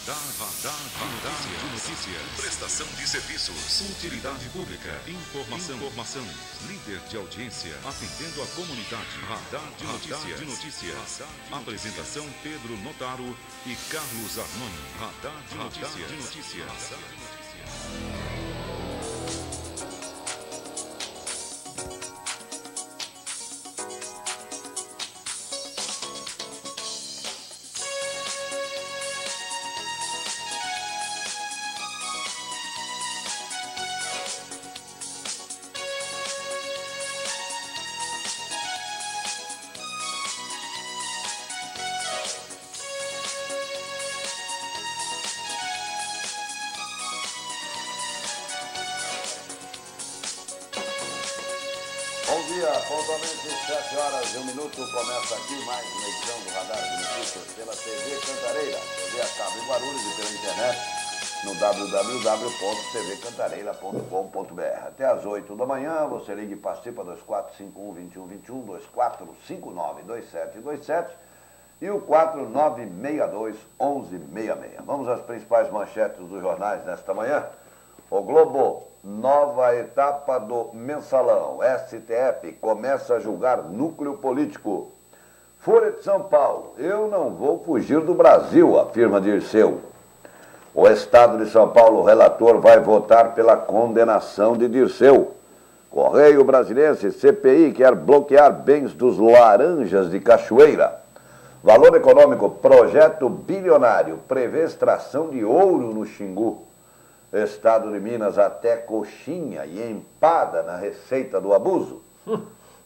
Radar de notícias. Prestação de serviços. Utilidade pública. Informação. Líder de audiência. Atendendo a comunidade. Radar de notícias. Apresentação Pedro Notaro e Carlos Arnone. Radar de notícias. Bom dia, pontualmente 7 horas e 1 minuto, começa aqui mais uma edição do Radar de Notícias pela TV Cantareira, TV a cabo em Guarulhos e pela internet no www.tvcantareira.com.br. Até às 8 da manhã, você liga e participa 2451-2121, 2459-2727 e o 4962-1166. Vamos às principais manchetes dos jornais nesta manhã. O Globo, nova etapa do mensalão. STF começa a julgar núcleo político. Folha de São Paulo, eu não vou fugir do Brasil, afirma Dirceu. O Estado de São Paulo, o relator, vai votar pela condenação de Dirceu. Correio Brasiliense, CPI quer bloquear bens dos laranjas de Cachoeira. Valor Econômico, projeto bilionário, prevê extração de ouro no Xingu. Estado de Minas até coxinha e empada na receita do abuso.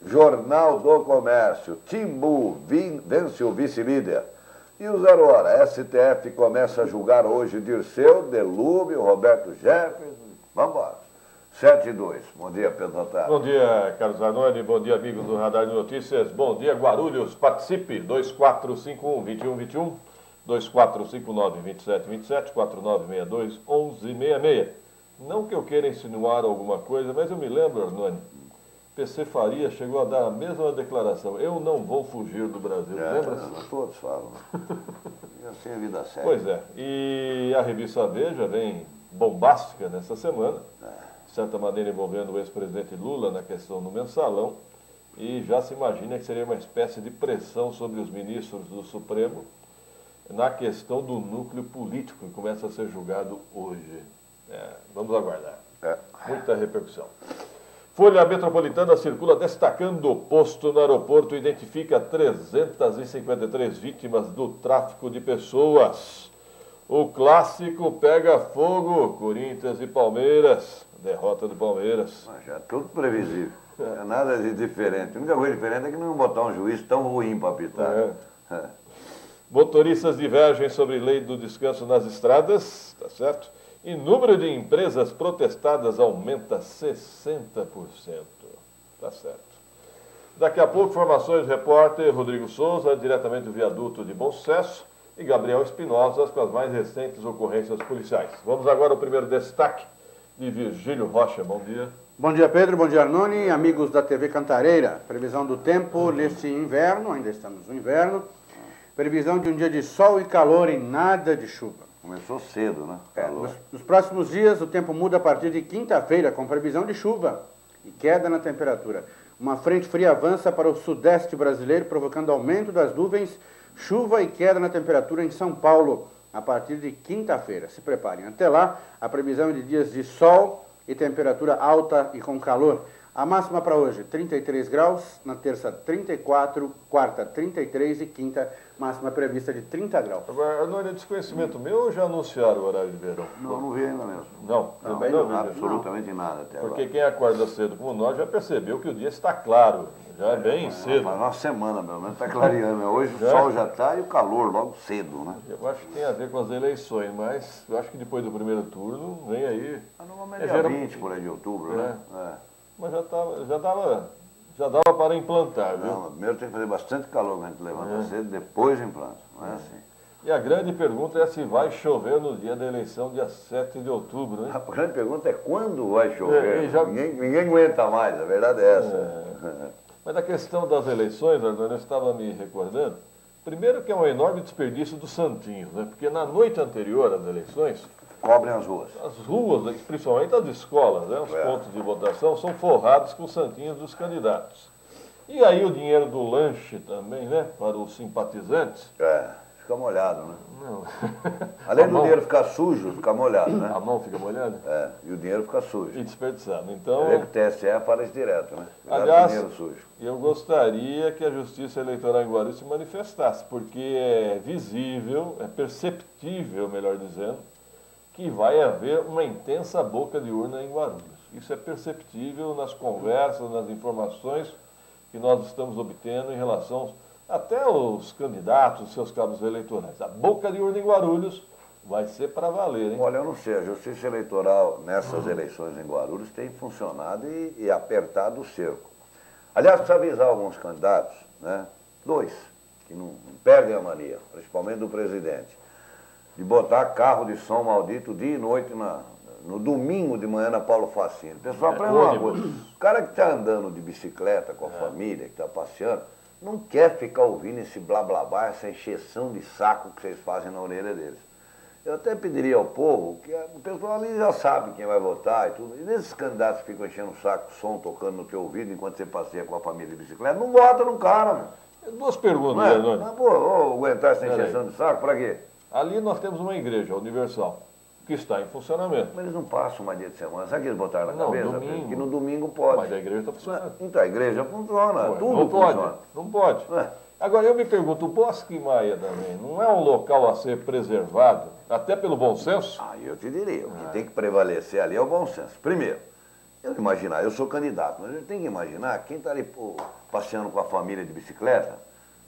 Jornal do Comércio, Timbu vence o vice-líder. E o 0 Hora, STF começa a julgar hoje Dirceu, Delúbio, Roberto Jefferson. Vamos embora. 7 e 2. Bom dia, Pedro Notaro. Bom dia, Carlos Arnone. Bom dia, amigos do Radar de Notícias. Bom dia, Guarulhos. Participe. 2451-2121. 2459-2727, 4962-1166. Não que eu queira insinuar alguma coisa, mas eu me lembro, Arnone, PC Faria chegou a dar a mesma declaração. Eu não vou fugir do Brasil. Lembra-se? Todos falam. Assim é a vida séria. Pois é. E a revista Veja vem bombástica nessa semana, de certa maneira envolvendo o ex-presidente Lula na questão do mensalão, e já se imagina que seria uma espécie de pressão sobre os ministros do Supremo na questão do núcleo político, que começa a ser julgado hoje. Vamos aguardar. Muita repercussão. Folha Metropolitana circula destacando: posto no aeroporto identifica 353 vítimas do tráfico de pessoas. O clássico pega fogo, Corinthians e Palmeiras. Derrota do Palmeiras. Já tudo previsível. Não é nada de diferente. A única coisa diferente é que não vão botar um juiz tão ruim para apitar. Motoristas divergem sobre lei do descanso nas estradas, tá certo? E número de empresas protestadas aumenta 60%, tá certo. Daqui a pouco, informações do repórter Rodrigo Souza, diretamente do viaduto de Bom Sucesso, e Gabriel Espinosa com as mais recentes ocorrências policiais. Vamos agora ao primeiro destaque de Virgílio Rocha. Bom dia. Bom dia, Pedro. Bom dia, Arnone. Amigos da TV Cantareira. Previsão do tempo neste inverno, ainda estamos no inverno. Previsão de um dia de sol e calor e nada de chuva. Começou cedo, né? Nos próximos dias, o tempo muda a partir de quinta-feira, com previsão de chuva e queda na temperatura. Uma frente fria avança para o sudeste brasileiro, provocando aumento das nuvens, chuva e queda na temperatura em São Paulo, a partir de quinta-feira. Se preparem. Até lá, a previsão é de dias de sol e temperatura alta e com calor. A máxima para hoje, 33 graus, na terça 34, quarta 33 e quinta máxima prevista de 30 graus. Agora, Arnone, é desconhecimento meu ou já anunciaram o horário de verão? Não vi ainda mesmo. Não, Também não, absolutamente nada até porque agora. quem acorda cedo como nós já percebeu que o dia está claro, já é bem cedo. Faz uma semana, pelo menos, está clareando. Hoje o sol já está e o calor logo cedo, né? Eu acho que tem a ver com as eleições, mas eu acho que depois do primeiro turno vem aí. Normalmente é 20 por aí de outubro, né? Mas já dava para implantar, viu? Não, primeiro tem que fazer bastante calor quando a gente levanta cedo, depois implanta. Não é assim. E a grande pergunta é se vai chover no dia da eleição, dia 7 de outubro, né? A grande pergunta é quando vai chover. Ninguém aguenta mais, a verdade é essa. Mas a questão das eleições, Arnone, eu estava me recordando Primeiro que é um enorme desperdício dos santinhos, né? Porque na noite anterior às eleições, Cobrem as ruas. as ruas, principalmente as escolas, né? Os pontos de votação, são forrados com os santinhos dos candidatos. E aí o dinheiro do lanche também, né? Para os simpatizantes. Fica molhado, né? Não. Além do dinheiro ficar sujo, fica molhado, né? A mão fica molhada? E o dinheiro fica sujo. E desperdiçado. Você Então, vê que o TSE fala isso direto, né? Cuidado com o aliás, dinheiro sujo. eu gostaria que a Justiça Eleitoral em Guarulhos se manifestasse, porque é visível, é perceptível, melhor dizendo, que vai haver uma intensa boca de urna em Guarulhos. Isso é perceptível nas conversas, nas informações que nós estamos obtendo em relação até aos candidatos, os seus cabos eleitorais. A boca de urna em Guarulhos vai ser para valer, hein? Olha, eu não sei, a Justiça Eleitoral nessas eleições em Guarulhos tem funcionado e apertado o cerco. Aliás, precisa avisar alguns candidatos, né? 2, que não perdem a mania, principalmente do presidente, de botar carro de som maldito dia e noite no domingo de manhã na Paulo Facino. Pessoal, aprenda uma coisa. O cara que está andando de bicicleta com a família, que está passeando, não quer ficar ouvindo esse blá blá blá, essa encheção de saco que vocês fazem na orelha deles. Eu até pediria ao povo, que o pessoal ali já sabe quem vai votar e tudo. E nesses candidatos que ficam enchendo o saco, som tocando no teu ouvido enquanto você passeia com a família de bicicleta, não vota no cara, meu. 2 perguntas, Não é? Leonardo. Mas, pô, aguentar essa encheção de saco, pra quê? Ali nós temos uma igreja universal, que está em funcionamento. Mas eles não passam uma dia de semana. Sabe o que eles botaram na Não, cabeça? domingo. Que no domingo pode. Mas a igreja está funcionando. Então a igreja funciona, Ué, tudo não pode, funciona. não pode. É. Agora, eu me pergunto, o Bosque Maia também não é um local a ser preservado, até pelo bom senso? Aí eu te diria, o que tem que prevalecer ali é o bom senso. Primeiro, eu imaginar, eu sou candidato, mas a gente tem que imaginar quem está ali passeando com a família de bicicleta,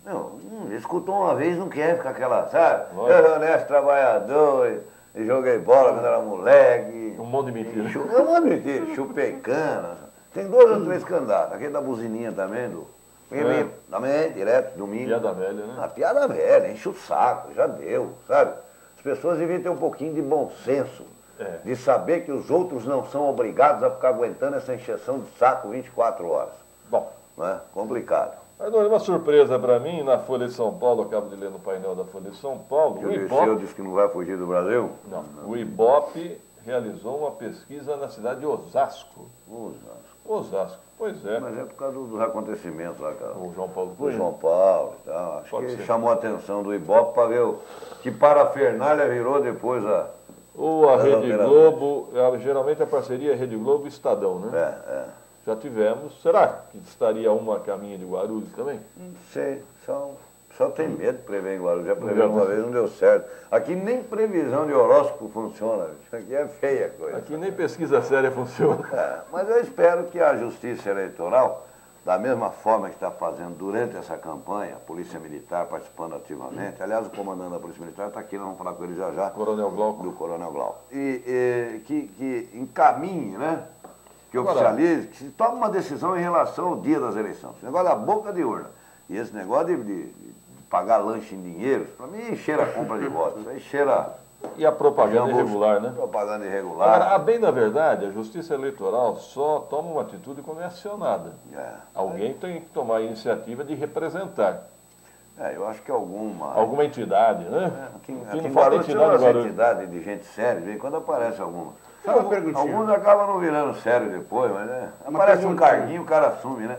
não, escutou uma vez, não quer ficar aquela, sabe? Eu sou honesto, trabalhador, e joguei bola quando era moleque. Um monte de mentira. É um monte de mentira, chupei cana. Tem 2 ou 3 candidatos, aquele da buzininha também, também, direto, domingo. Piada velha, né? A piada velha, enche o saco, já deu, sabe? As pessoas deviam ter um pouquinho de bom senso, de saber que os outros não são obrigados a ficar aguentando essa encheção de saco 24 horas. Bom, Não é? Complicado. agora uma surpresa para mim, na Folha de São Paulo, eu acabo de ler no painel da Folha de São Paulo, E o o Dirceu Ibope, disse que não vai fugir do Brasil? não, o Ibope realizou uma pesquisa na cidade de Osasco. Osasco, pois é. Mas é por causa dos acontecimentos lá, cara. O João Paulo Do Cunha. João Paulo e tal. Acho Pode que ser. chamou a atenção do Ibope para ver que parafernália virou depois a... Ou a As Rede alterações. Globo, geralmente a parceria é Rede Globo e Estadão, né? Já tivemos. Será que estaria uma a caminho de Guarulhos também? Não sei, só tem medo de prever em Guarulhos. Já preveu uma vez, não deu certo. Aqui nem previsão de horóscopo funciona. Isso aqui é feia a coisa. Aqui nem pesquisa séria funciona. Mas eu espero que a Justiça Eleitoral, da mesma forma que está fazendo durante essa campanha, a Polícia Militar participando ativamente, aliás, o comandante da Polícia Militar está aqui, nós vamos falar com ele já já, Coronel Glauco. do Coronel Glauco, que encaminhe, né? Que Agora, oficialize, que se tome uma decisão em relação ao dia das eleições. Esse negócio da boca de urna. E esse negócio de pagar lanche em dinheiro, para mim, cheira a compra de votos. Isso aí cheira E a propaganda irregular, né? propaganda irregular. Agora, a bem da verdade, a Justiça Eleitoral só toma uma atitude quando é acionada. Alguém tem que tomar a iniciativa de representar. Eu acho que alguma Alguma entidade, né? Aqui Porque em não falta Guarulhos tem entidade em umas Guarulhos. entidades de gente séria, de vez em quando aparece alguma. Só uma perguntinha. Alguns acabam não virando sério depois, mas aparece um carguinho, o cara assume, né?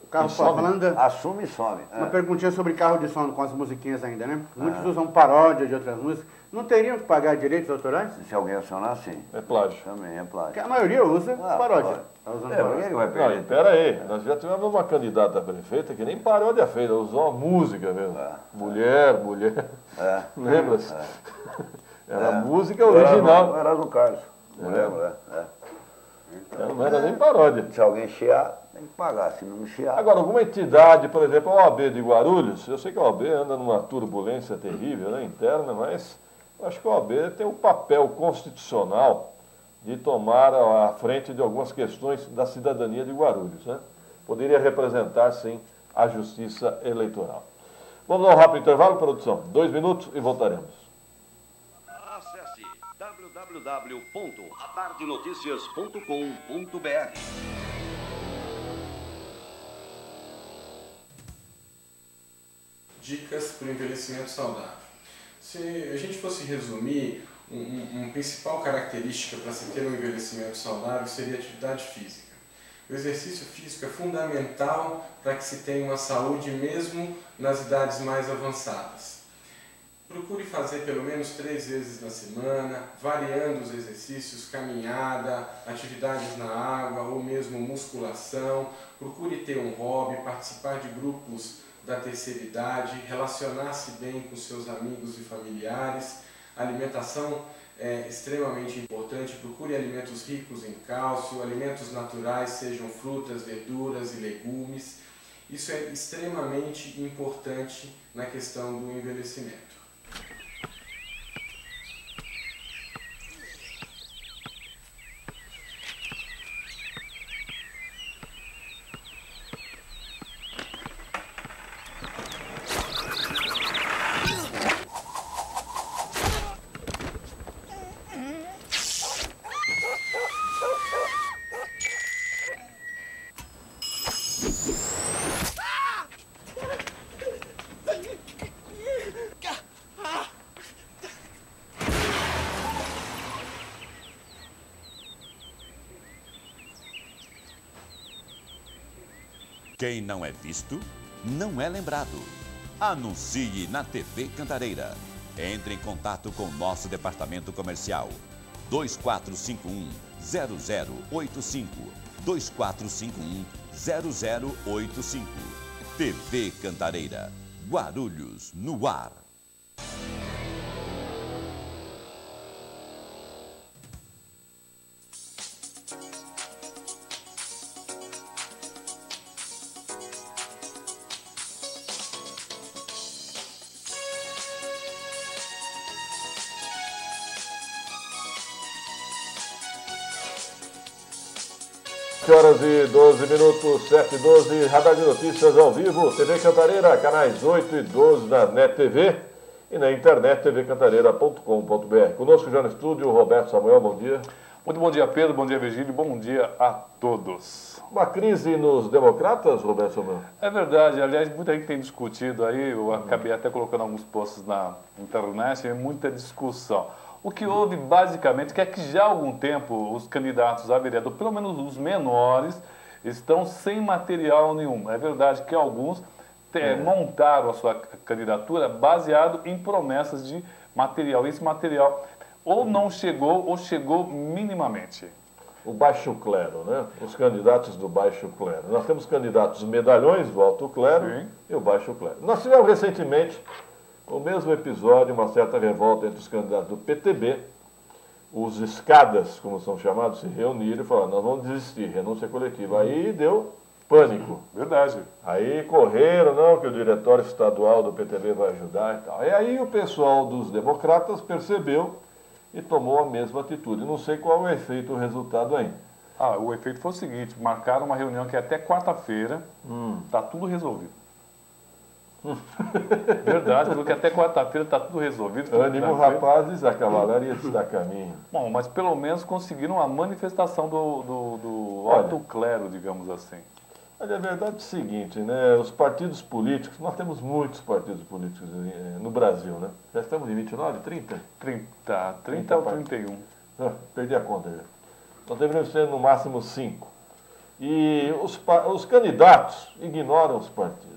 O carro E some. falando. Assume e some. Uma perguntinha sobre carro de som com as musiquinhas ainda, né? Muitos usam paródia de outras músicas. Não teriam que pagar direitos autorais? Se alguém acionar, sim. É plágio. Também é plágio. Porque a maioria usa paródia. pode. Tá usando Por que paródia. que vai Não, perder? e pera aí, nós já tivemos uma candidata a prefeita que nem paródia fez, ela usou uma música mesmo. Mulher. Lembra-se? Era música original. Era do Carlos. Mulher. Ela não era nem paródia. Se alguém chiar, tem que pagar. Se não chiar. Agora, alguma entidade, por exemplo, a OAB de Guarulhos, eu sei que a OAB anda numa turbulência terrível, né, interna, mas eu acho que a OAB tem um papel constitucional de tomar a frente de algumas questões da cidadania de Guarulhos, né? Poderia representar, sim, a Justiça Eleitoral. Vamos dar um rápido intervalo, produção. 2 minutos e voltaremos. Acesse www.radardenotícias.com.br. Dicas para o envelhecimento saudável. Se a gente fosse resumir, uma principal característica para se ter um envelhecimento saudável seria a atividade física. O exercício físico é fundamental para que se tenha uma saúde mesmo nas idades mais avançadas. Procure fazer pelo menos 3 vezes na semana, variando os exercícios, caminhada, atividades na água ou mesmo musculação. Procure ter um hobby, participar de grupos da terceira idade, relacionar-se bem com seus amigos e familiares. A alimentação é extremamente importante. Procure alimentos ricos em cálcio, alimentos naturais, sejam frutas, verduras e legumes. Isso é extremamente importante na questão do envelhecimento. Quem não é visto, não é lembrado. Anuncie na TV Cantareira. Entre em contato com o nosso departamento comercial. 2451-0085. 2451-0085. TV Cantareira. Guarulhos no ar. Horas e 12 minutos, 7h12, Radar de Notícias ao vivo, TV Cantareira, canais 8 e 12 na NET TV e na internet tvcantareira.com.br. Conosco já no estúdio, Roberto Samuel, bom dia. Muito bom dia, Pedro, bom dia, Virgílio, bom dia a todos. Uma crise nos democratas, Roberto Samuel? É verdade, aliás, muita gente tem discutido aí, eu acabei até colocando alguns posts na internet, muita discussão. O que houve, basicamente, é que já há algum tempo os candidatos a vereador, pelo menos os menores, estão sem material nenhum. É verdade que alguns montaram a sua candidatura baseado em promessas de material. Esse material ou não chegou ou chegou minimamente. O baixo clero, né? Os candidatos do baixo clero. Nós temos candidatos medalhões do alto clero. Sim. E o baixo clero. Nós tivemos recentemente o mesmo episódio, uma certa revolta entre os candidatos do PTB, os escadas, como são chamados, se reuniram e falaram, nós vamos desistir, renúncia coletiva. Aí deu pânico. Verdade. Aí correram, não, que o diretório estadual do PTB vai ajudar e tal. E aí o pessoal dos democratas percebeu e tomou a mesma atitude. Não sei qual é o efeito, o resultado ainda. O efeito foi o seguinte, marcaram uma reunião que até quarta-feira, está tudo resolvido. Verdade, porque até quarta-feira está tudo resolvido. Ânimo, rapazes, a cavalaria está a caminho. Bom, mas pelo menos conseguiram a manifestação do alto clero, digamos assim. Olha, a verdade é o seguinte, né? Os partidos políticos, nós temos muitos partidos políticos no Brasil, né? Já estamos em 29, 30? 30 ou 31. Perdi a conta já. Nós deveríamos ter no máximo 5. E os candidatos ignoram os partidos.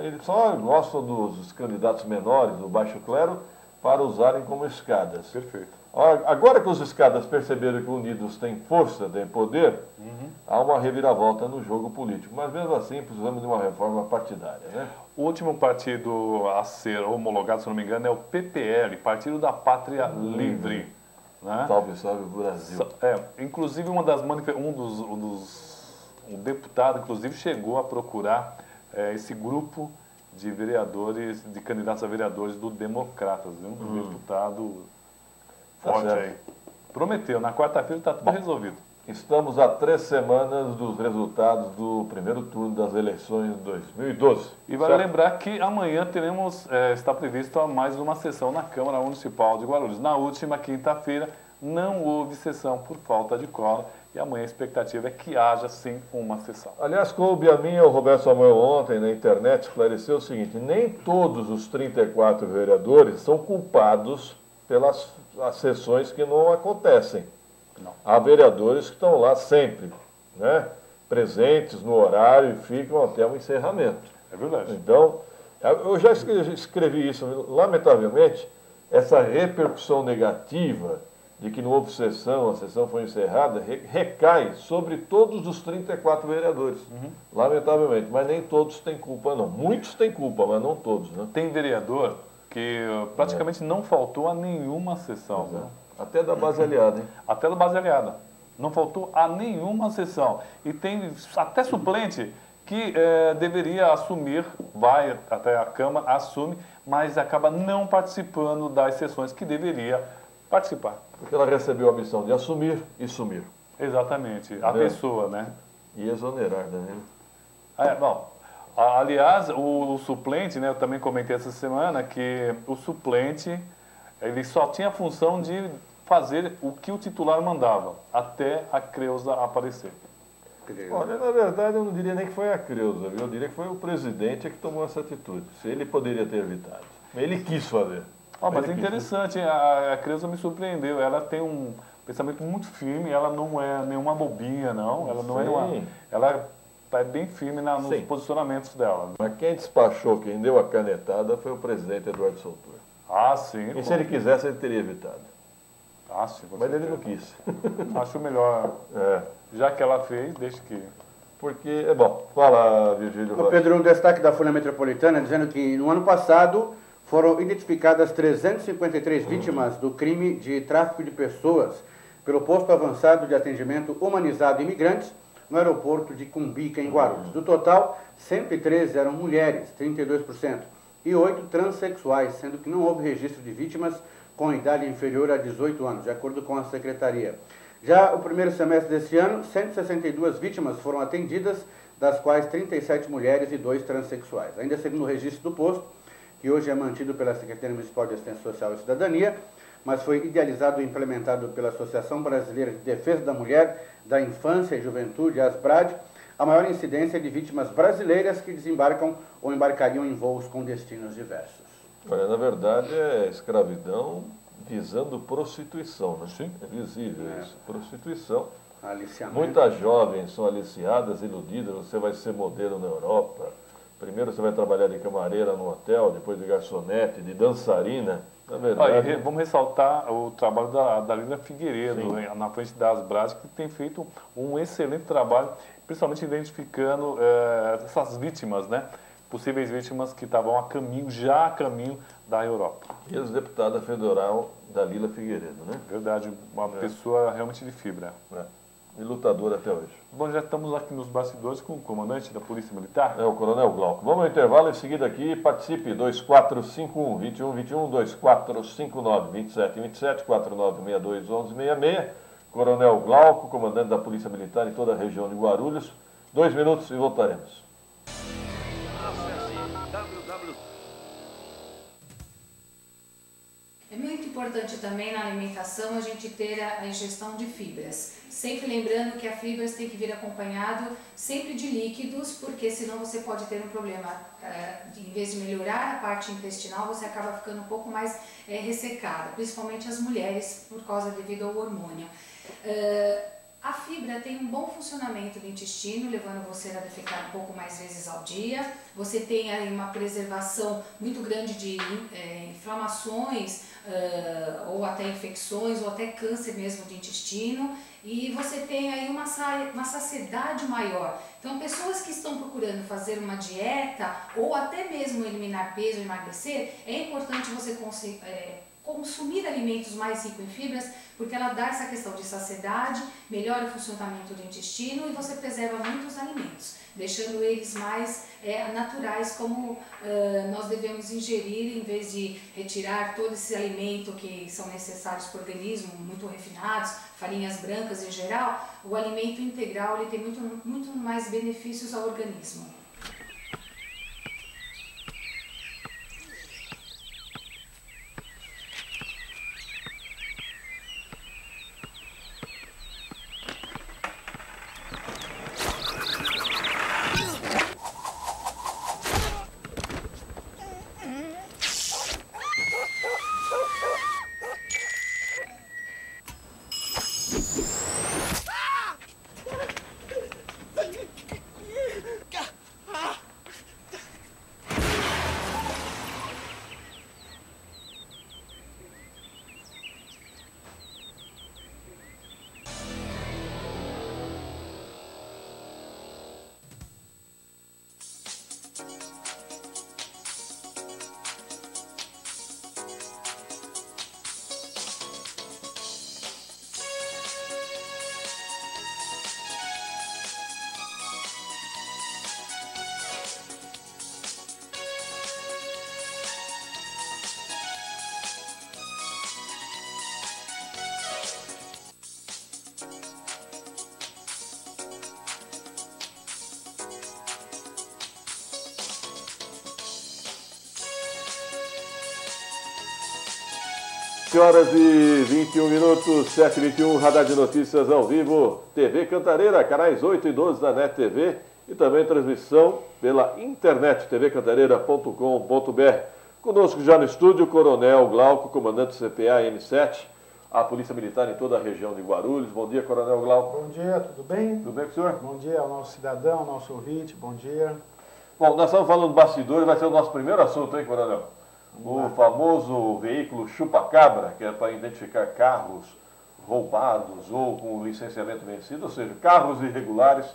Eles só gostam dos candidatos menores, do baixo clero, para usarem como escadas. Perfeito. Agora que os escadas perceberam que unidos têm força, têm poder, há uma reviravolta no jogo político. Mas mesmo assim, precisamos de uma reforma partidária, né? O último partido a ser homologado, se não me engano, é o PPL, Partido da Pátria Livre. Né? Salve, salve o Brasil. Inclusive, um deputado, inclusive, chegou a procurar esse grupo de vereadores, de candidatos a vereadores do Democratas, viu? Um deputado forte aí. Prometeu, na quarta-feira está tudo resolvido. Estamos a 3 semanas dos resultados do primeiro turno das eleições de 2012. E vale lembrar que amanhã está prevista mais uma sessão na Câmara Municipal de Guarulhos. Na última quinta-feira não houve sessão por falta de quórum e amanhã a expectativa é que haja sim uma sessão. Aliás, coube a mim, o Roberto Samuel ontem na internet esclareceu o seguinte: nem todos os 34 vereadores são culpados pelas as sessões que não acontecem. Não. Há vereadores que estão lá sempre, né, presentes no horário e ficam até o encerramento. É verdade. Então, eu já escrevi isso, lamentavelmente, essa repercussão negativa de que não houve sessão, a sessão foi encerrada, recai sobre todos os 34 vereadores, lamentavelmente, mas nem todos têm culpa não. Muitos têm culpa, mas não todos, né? Tem vereador que praticamente não faltou a nenhuma sessão. Né? Até da base aliada, hein? Até da base aliada. Não faltou a nenhuma sessão. E tem até suplente que deveria assumir, vai até a Câmara, assume, mas acaba não participando das sessões que deveria participar. Porque ela recebeu a missão de assumir e sumir. Exatamente, a pessoa, né? E exonerar, né? Bom, aliás, o suplente, né, eu também comentei essa semana que o suplente, ele só tinha a função de fazer o que o titular mandava, até a Creuza aparecer. Olha, na verdade, eu não diria nem que foi a Creuza, viu? Eu diria que foi o presidente que tomou essa atitude. Se ele poderia ter evitado. Ele quis fazer. Mas é interessante, a Creuza me surpreendeu. Ela tem um pensamento muito firme, ela não é nenhuma bobinha, não. Ela não é uma, ela é bem firme nos posicionamentos dela. Mas quem despachou, quem deu a canetada foi o presidente Eduardo Soutor. Ah, sim. E se ele quisesse, ele teria evitado. Ah, sim. Mas ele não quis. Acho melhor, já que ela fez, deixa que... Porque, bom, fala, Virgílio Rocha. Pedro, um destaque da Folha Metropolitana, dizendo que no ano passado foram identificadas 353 vítimas do crime de tráfico de pessoas pelo posto avançado de atendimento humanizado a imigrantes no aeroporto de Cumbica, em Guarulhos. Do total, 113 eram mulheres, 32%, e 8 transexuais, sendo que não houve registro de vítimas com idade inferior a 18 anos, de acordo com a Secretaria. Já o primeiro semestre deste ano, 162 vítimas foram atendidas, das quais 37 mulheres e 2 transexuais. Ainda segundo o registro do posto, que hoje é mantido pela Secretaria Municipal de Assistência Social e Cidadania, mas foi idealizado e implementado pela Associação Brasileira de Defesa da Mulher, da Infância e Juventude, ASBRAD, a maior incidência de vítimas brasileiras que desembarcam ou embarcariam em voos com destinos diversos. Olha, na verdade é escravidão visando prostituição, né? Sim. É visível isso, prostituição. Aliciamento. Muitas jovens são aliciadas, iludidas, você vai ser modelo na Europa. Primeiro você vai trabalhar de camareira no hotel, depois de garçonete, de dançarina. Na verdade... Vamos ressaltar o trabalho da Lila Figueiredo, na frente das Brás, que tem feito um excelente trabalho, principalmente identificando essas vítimas, né? Possíveis vítimas que estavam já a caminho da Europa. E ex-deputada federal Dalila Figueiredo, né? Verdade, uma pessoa realmente de fibra. E lutadora até hoje. Bom, já estamos aqui nos bastidores com o comandante da Polícia Militar. É o Coronel Glauco. Vamos ao intervalo, em seguida aqui, participe, 2451-2121, 2459-2727, 4962-1166. Coronel Glauco, comandante da Polícia Militar em toda a região de Guarulhos. 2 minutos e voltaremos. É muito importante também na alimentação a gente ter a ingestão de fibras. Sempre lembrando que a fibras tem que vir acompanhado sempre de líquidos, porque senão você pode ter um problema. Em vez de melhorar a parte intestinal, você acaba ficando um pouco mais ressecada, principalmente as mulheres, por causa devido ao hormônio. A fibra tem um bom funcionamento do intestino, levando você a defecar um pouco mais vezes ao dia. Você tem aí uma preservação muito grande de inflamações, ou até infecções, ou até câncer mesmo de intestino. E você tem aí uma saciedade maior. Então, pessoas que estão procurando fazer uma dieta, ou até mesmo eliminar peso, emagrecer, é importante você consumir alimentos mais ricos em fibras, porque ela dá essa questão de saciedade, melhora o funcionamento do intestino e você preserva muitos alimentos, deixando eles mais naturais, como nós devemos ingerir, em vez de retirar todo esse alimento que são necessários para o organismo, muito refinados, farinhas brancas em geral. O alimento integral ele tem muito mais benefícios ao organismo. 7 horas e 21 minutos, 7h21, Radar de Notícias ao vivo, TV Cantareira, canais 8 e 12 da NET TV e também transmissão pela internet, tvcantareira.com.br. Conosco já no estúdio, Coronel Glauco, comandante do CPA M7, a Polícia Militar em toda a região de Guarulhos. Bom dia, Coronel Glauco. Bom dia, tudo bem? Tudo bem com o senhor? Bom dia ao nosso cidadão, ao nosso ouvinte, bom dia. Bom, nós estamos falando de bastidores, vai ser o nosso primeiro assunto, hein, Coronel? O famoso veículo chupa-cabra, que é para identificar carros roubados ou com licenciamento vencido, ou seja, carros irregulares,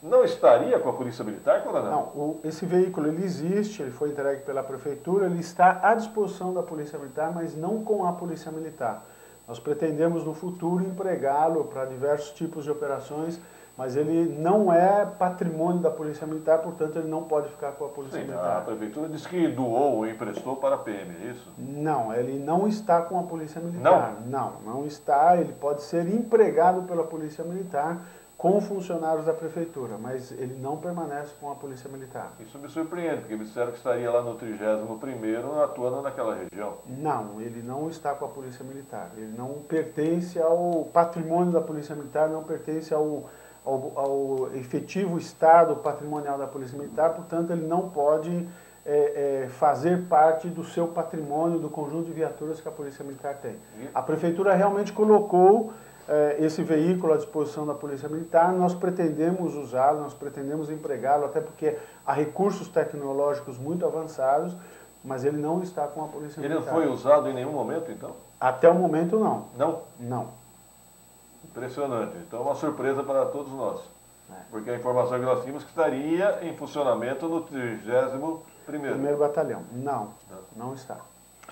não estaria com a Polícia Militar, Coronel? Não, esse veículo ele existe, ele foi entregue pela Prefeitura, ele está à disposição da Polícia Militar, mas não com a Polícia Militar. Nós pretendemos no futuro empregá-lo para diversos tipos de operações, mas ele não é patrimônio da Polícia Militar, portanto ele não pode ficar com a Polícia Militar. A Prefeitura disse que doou ou emprestou para a PM, é isso? Não, ele não está com a Polícia Militar. Não está, ele pode ser empregado pela Polícia Militar com funcionários da Prefeitura, mas ele não permanece com a Polícia Militar. Isso me surpreende, porque me disseram que estaria lá no 31º atuando naquela região. Não, ele não está com a Polícia Militar. Ele não pertence ao patrimônio da Polícia Militar, não pertence ao efetivo estado patrimonial da Polícia Militar, portanto ele não pode fazer parte do seu patrimônio, do conjunto de viaturas que a Polícia Militar tem. A Prefeitura realmente colocou esse veículo à disposição da Polícia Militar, nós pretendemos usá-lo, nós pretendemos empregá-lo, até porque há recursos tecnológicos muito avançados, mas ele não está com a Polícia Militar. Ele não foi usado em nenhum momento, então? Até o momento, não. Não? Não. Impressionante. Então, uma surpresa para todos nós. Porque a informação que nós tínhamos que estaria em funcionamento no 31º Batalhão. Não está.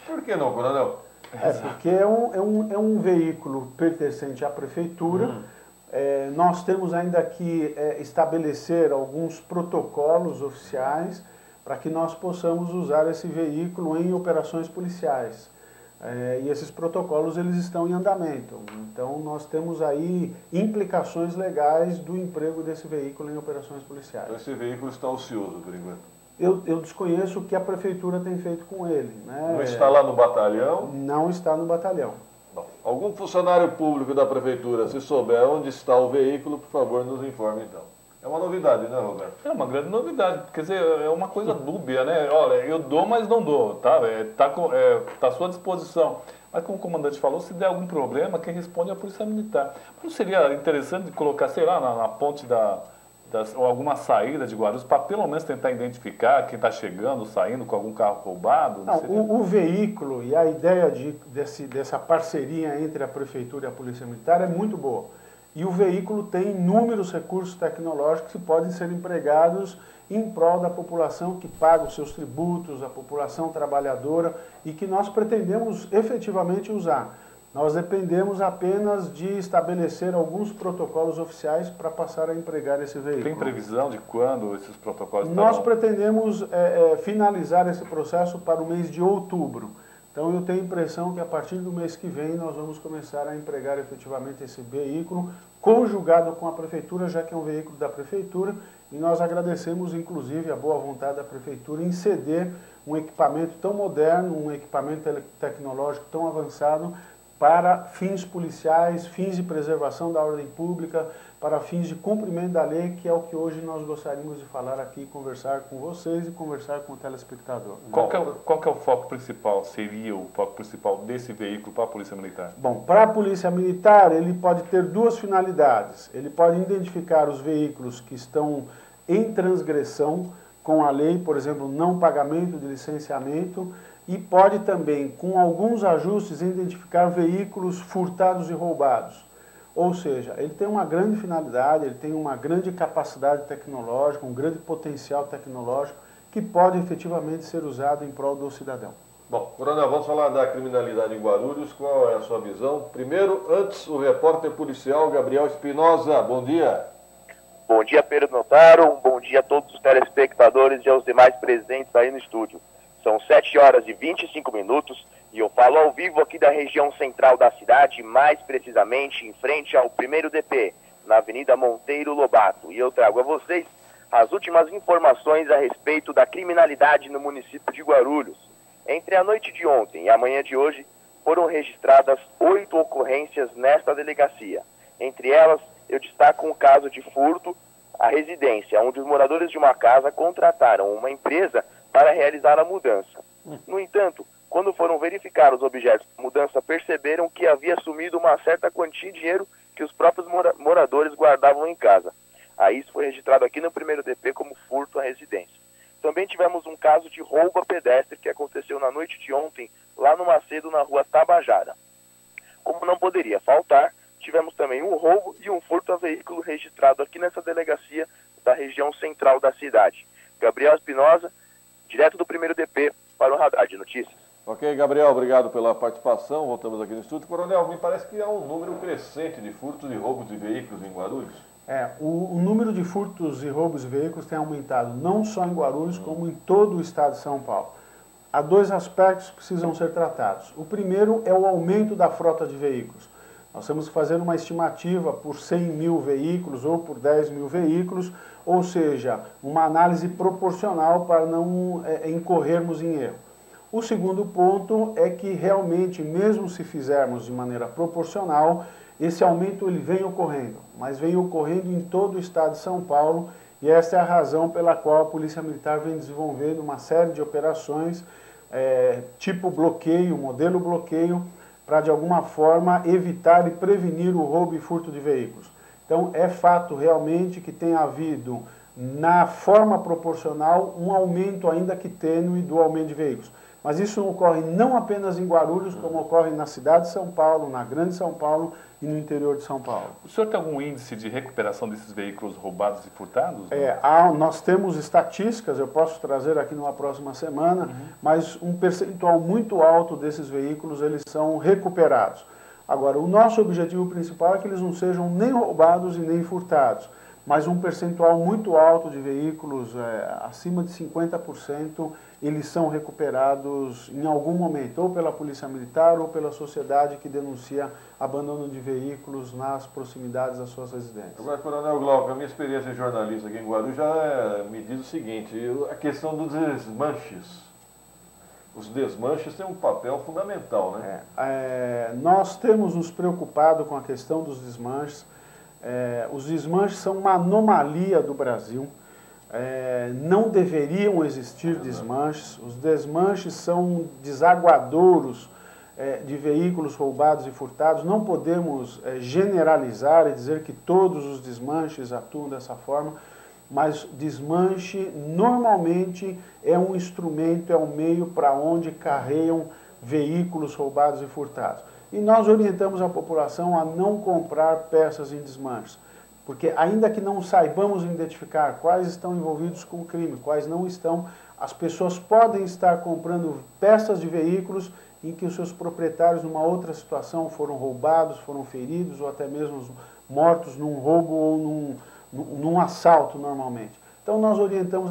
Por que não, Coronel? Porque é um veículo pertencente à Prefeitura. Nós temos ainda que estabelecer alguns protocolos oficiais para que nós possamos usar esse veículo em operações policiais. E esses protocolos eles estão em andamento. Então nós temos aí implicações legais do emprego desse veículo em operações policiais. Então, esse veículo está ocioso, por enquanto? Eu desconheço o que a Prefeitura tem feito com ele. Né? Não está lá no batalhão? Não está no batalhão. Bom, algum funcionário público da Prefeitura, se souber onde está o veículo, por favor, nos informe então. É uma novidade, né, Roberto? É uma grande novidade, quer dizer, é uma coisa dúbia, né? Olha, eu dou, mas não dou, tá? Tá à sua disposição. Mas como o comandante falou, se der algum problema, quem responde é a Polícia Militar. Não seria interessante colocar, sei lá, na ponte ou alguma saída de Guarulhos, para pelo menos tentar identificar quem está chegando, saindo com algum carro roubado? Não, o veículo e a ideia dessa parceria entre a Prefeitura e a Polícia Militar é muito boa. E o veículo tem inúmeros recursos tecnológicos que podem ser empregados em prol da população que paga os seus tributos, a população trabalhadora, e que nós pretendemos efetivamente usar. Nós dependemos apenas de estabelecer alguns protocolos oficiais para passar a empregar esse veículo. Tem previsão de quando esses protocolos Nós pretendemos finalizar esse processo para o mês de outubro. Então eu tenho a impressão que a partir do mês que vem nós vamos começar a empregar efetivamente esse veículo, conjugado com a Prefeitura, já que é um veículo da Prefeitura, e nós agradecemos inclusive a boa vontade da Prefeitura em ceder um equipamento tão moderno, um equipamento tecnológico tão avançado para fins policiais, fins de preservação da ordem pública, para fins de cumprimento da lei, que é o que hoje nós gostaríamos de falar aqui, conversar com vocês e conversar com o telespectador. Qual que é o foco principal, seria o foco principal desse veículo para a Polícia Militar? Bom, para a Polícia Militar ele pode ter duas finalidades. Ele pode identificar os veículos que estão em transgressão com a lei, por exemplo, não pagamento de licenciamento, e pode também, com alguns ajustes, identificar veículos furtados e roubados. Ou seja, ele tem uma grande finalidade, ele tem uma grande capacidade tecnológica, um grande potencial tecnológico que pode efetivamente ser usado em prol do cidadão. Bom, Coronel, vamos falar da criminalidade em Guarulhos. Qual é a sua visão? Primeiro, antes, o repórter policial Gabriel Espinosa. Bom dia. Bom dia, Pedro Notaro. Um bom dia a todos os telespectadores e aos demais presentes aí no estúdio. São 7 horas e 25 minutos e eu falo ao vivo aqui da região central da cidade, mais precisamente em frente ao 1º DP, na Avenida Monteiro Lobato. E eu trago a vocês as últimas informações a respeito da criminalidade no município de Guarulhos. Entre a noite de ontem e a manhã de hoje, foram registradas 8 ocorrências nesta delegacia. Entre elas, eu destaco um caso de furto à residência, onde os moradores de uma casa contrataram uma empresa para realizar a mudança. No entanto, quando foram verificar os objetos de mudança, perceberam que havia sumido uma certa quantia de dinheiro que os próprios moradores guardavam em casa. Aí isso foi registrado aqui no primeiro DP como furto à residência. Também tivemos um caso de roubo a pedestre que aconteceu na noite de ontem, lá no Macedo, na rua Tabajara. Como não poderia faltar, tivemos também um roubo e um furto a veículo registrado aqui nessa delegacia da região central da cidade. Gabriel Espinosa, direto do primeiro DP, para o Radar de Notícias. Ok, Gabriel, obrigado pela participação. Voltamos aqui no estúdio. Coronel, me parece que há um número crescente de furtos e roubos de veículos em Guarulhos. O número de furtos e roubos de veículos tem aumentado não só em Guarulhos, como em todo o estado de São Paulo. Há dois aspectos que precisam ser tratados. O primeiro é o aumento da frota de veículos. Nós temos que fazer uma estimativa por 100 mil veículos ou por 10 mil veículos, ou seja, uma análise proporcional para não incorrermos em erro. O segundo ponto é que realmente, mesmo se fizermos de maneira proporcional, esse aumento ele vem ocorrendo, mas vem ocorrendo em todo o estado de São Paulo, e esta é a razão pela qual a Polícia Militar vem desenvolvendo uma série de operações, tipo bloqueio, modelo bloqueio, para de alguma forma evitar e prevenir o roubo e furto de veículos. Então é fato realmente que tem havido, na forma proporcional, um aumento ainda que tênue do aumento de veículos. Mas isso ocorre não apenas em Guarulhos, como ocorre na cidade de São Paulo, na Grande São Paulo e no interior de São Paulo. O senhor tem algum índice de recuperação desses veículos roubados e furtados? Nós temos estatísticas, eu posso trazer aqui numa próxima semana, mas um percentual muito alto desses veículos eles são recuperados. Agora, o nosso objetivo principal é que eles não sejam nem roubados e nem furtados, mas um percentual muito alto de veículos, acima de 50%, eles são recuperados em algum momento, ou pela Polícia Militar ou pela sociedade que denuncia abandono de veículos nas proximidades das suas residências. Agora, Coronel Glauco, a minha experiência de jornalista aqui em Guarulhos já me diz o seguinte, a questão dos desmanches. Os desmanches têm um papel fundamental, né? Nós temos nos preocupado com a questão dos desmanches. Os desmanches são uma anomalia do Brasil. Não deveriam existir desmanches. Os desmanches são desaguadouros de veículos roubados e furtados. Não podemos generalizar e dizer que todos os desmanches atuam dessa forma, mas desmanche normalmente é um instrumento, é um meio para onde carregam veículos roubados e furtados. E nós orientamos a população a não comprar peças em desmanches, porque ainda que não saibamos identificar quais estão envolvidos com o crime, quais não estão, as pessoas podem estar comprando peças de veículos em que os seus proprietários, numa outra situação, foram roubados, foram feridos ou até mesmo mortos num roubo ou num assalto normalmente. Então nós orientamos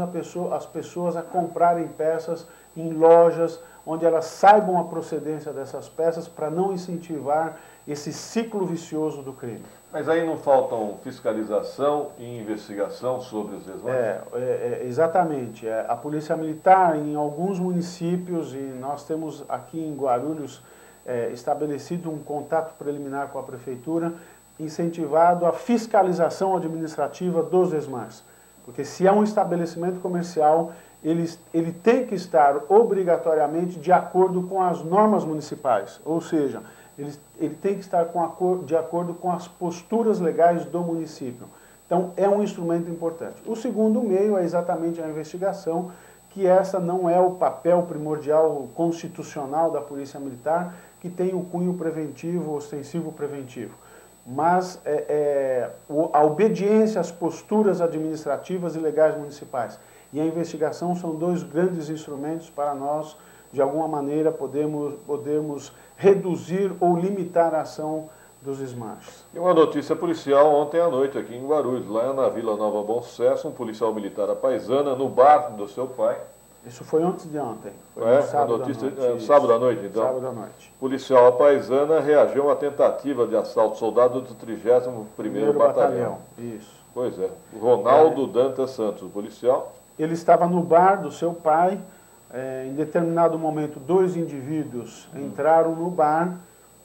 as pessoas a comprarem peças em lojas onde elas saibam a procedência dessas peças para não incentivar esse ciclo vicioso do crime. Mas aí não faltam fiscalização e investigação sobre os desmanches? Exatamente. A Polícia Militar, em alguns municípios, e nós temos aqui em Guarulhos estabelecido um contato preliminar com a Prefeitura, incentivado a fiscalização administrativa dos desmanches. Porque se é um estabelecimento comercial, ele tem que estar obrigatoriamente de acordo com as normas municipais, ou seja, ele tem que estar de acordo com as posturas legais do município. Então, é um instrumento importante. O segundo meio é exatamente a investigação, que essa não é o papel primordial constitucional da Polícia Militar, que tem o cunho preventivo, ostensivo preventivo. Mas a obediência às posturas administrativas e legais municipais e a investigação são dois grandes instrumentos para nós, de alguma maneira, podermos reduzir ou limitar a ação dos desmanches. E uma notícia policial ontem à noite aqui em Guarulhos, lá na Vila Nova Bom Sucesso, um policial militar à paisana no bar do seu pai. Isso foi antes de ontem. Foi sábado à noite. Sábado à noite, então. Sábado à noite. Policial à paisana reagiu a uma tentativa de assalto soldado do 30º Batalhão. Isso. Pois é. Ronaldo Dantas Santos, o policial. Ele estava no bar do seu pai, Em determinado momento, 2 indivíduos entraram no bar,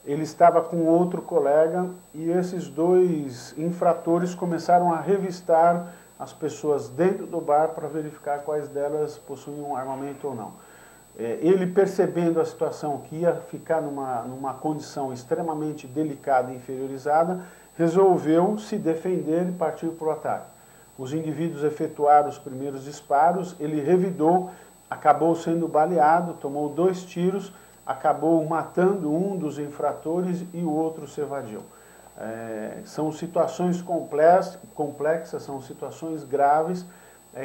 ele estava com outro colega e esses 2 infratores começaram a revistar as pessoas dentro do bar para verificar quais delas possuíam armamento ou não. Ele, percebendo a situação que ia ficar numa condição extremamente delicada e inferiorizada, resolveu se defender e partir para o ataque. Os indivíduos efetuaram os primeiros disparos, ele revidou, acabou sendo baleado, tomou 2 tiros, acabou matando um dos infratores e o outro se evadiu. São situações complexas, são situações graves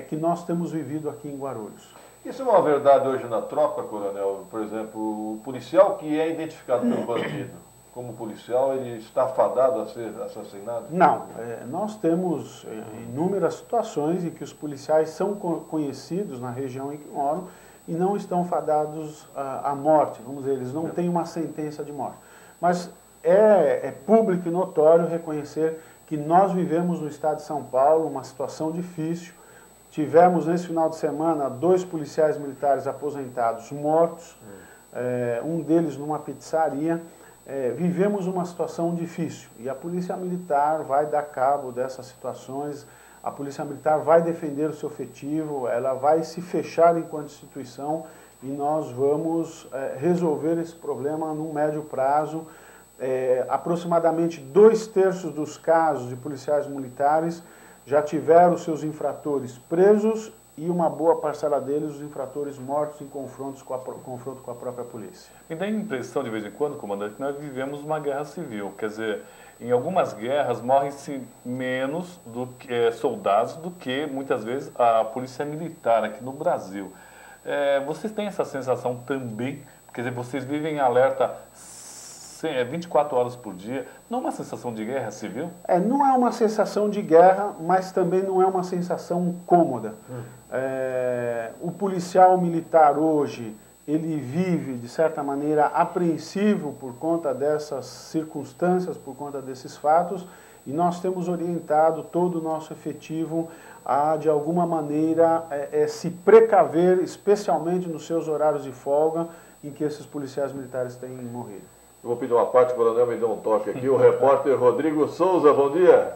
que nós temos vivido aqui em Guarulhos. Isso é uma verdade hoje na tropa, coronel? Por exemplo, o policial que é identificado pelo bandido, como policial, ele está fadado a ser assassinado? Não, nós temos inúmeras situações em que os policiais são conhecidos na região em que moram e não estão fadados à morte, vamos dizer, eles não têm uma sentença de morte. Mas é público e notório reconhecer que nós vivemos no estado de São Paulo uma situação difícil. Tivemos nesse final de semana 2 policiais militares aposentados mortos, um deles numa pizzaria. Vivemos uma situação difícil e a Polícia Militar vai dar cabo dessas situações, a Polícia Militar vai defender o seu efetivo, ela vai se fechar enquanto instituição e nós vamos resolver esse problema num médio prazo. Aproximadamente 2/3 dos casos de policiais militares já tiveram seus infratores presos e uma boa parcela deles, os infratores mortos em confronto com a própria polícia. E dá a impressão, de vez em quando, comandante, que nós vivemos uma guerra civil. Quer dizer, em algumas guerras morrem-se menos soldados do que, muitas vezes, a polícia militar aqui no Brasil. Vocês têm essa sensação também? Quer dizer, vocês vivem em alerta 24 horas por dia, não é uma sensação de guerra civil? Não é uma sensação de guerra, mas também não é uma sensação cômoda. O policial militar hoje, ele vive, de certa maneira, apreensivo por conta dessas circunstâncias, por conta desses fatos, e nós temos orientado todo o nosso efetivo a, de alguma maneira, se precaver, especialmente nos seus horários de folga, em que esses policiais militares têm morrido. Eu vou pedir uma parte, o coronel me deu um toque aqui. O repórter Rodrigo Souza, bom dia.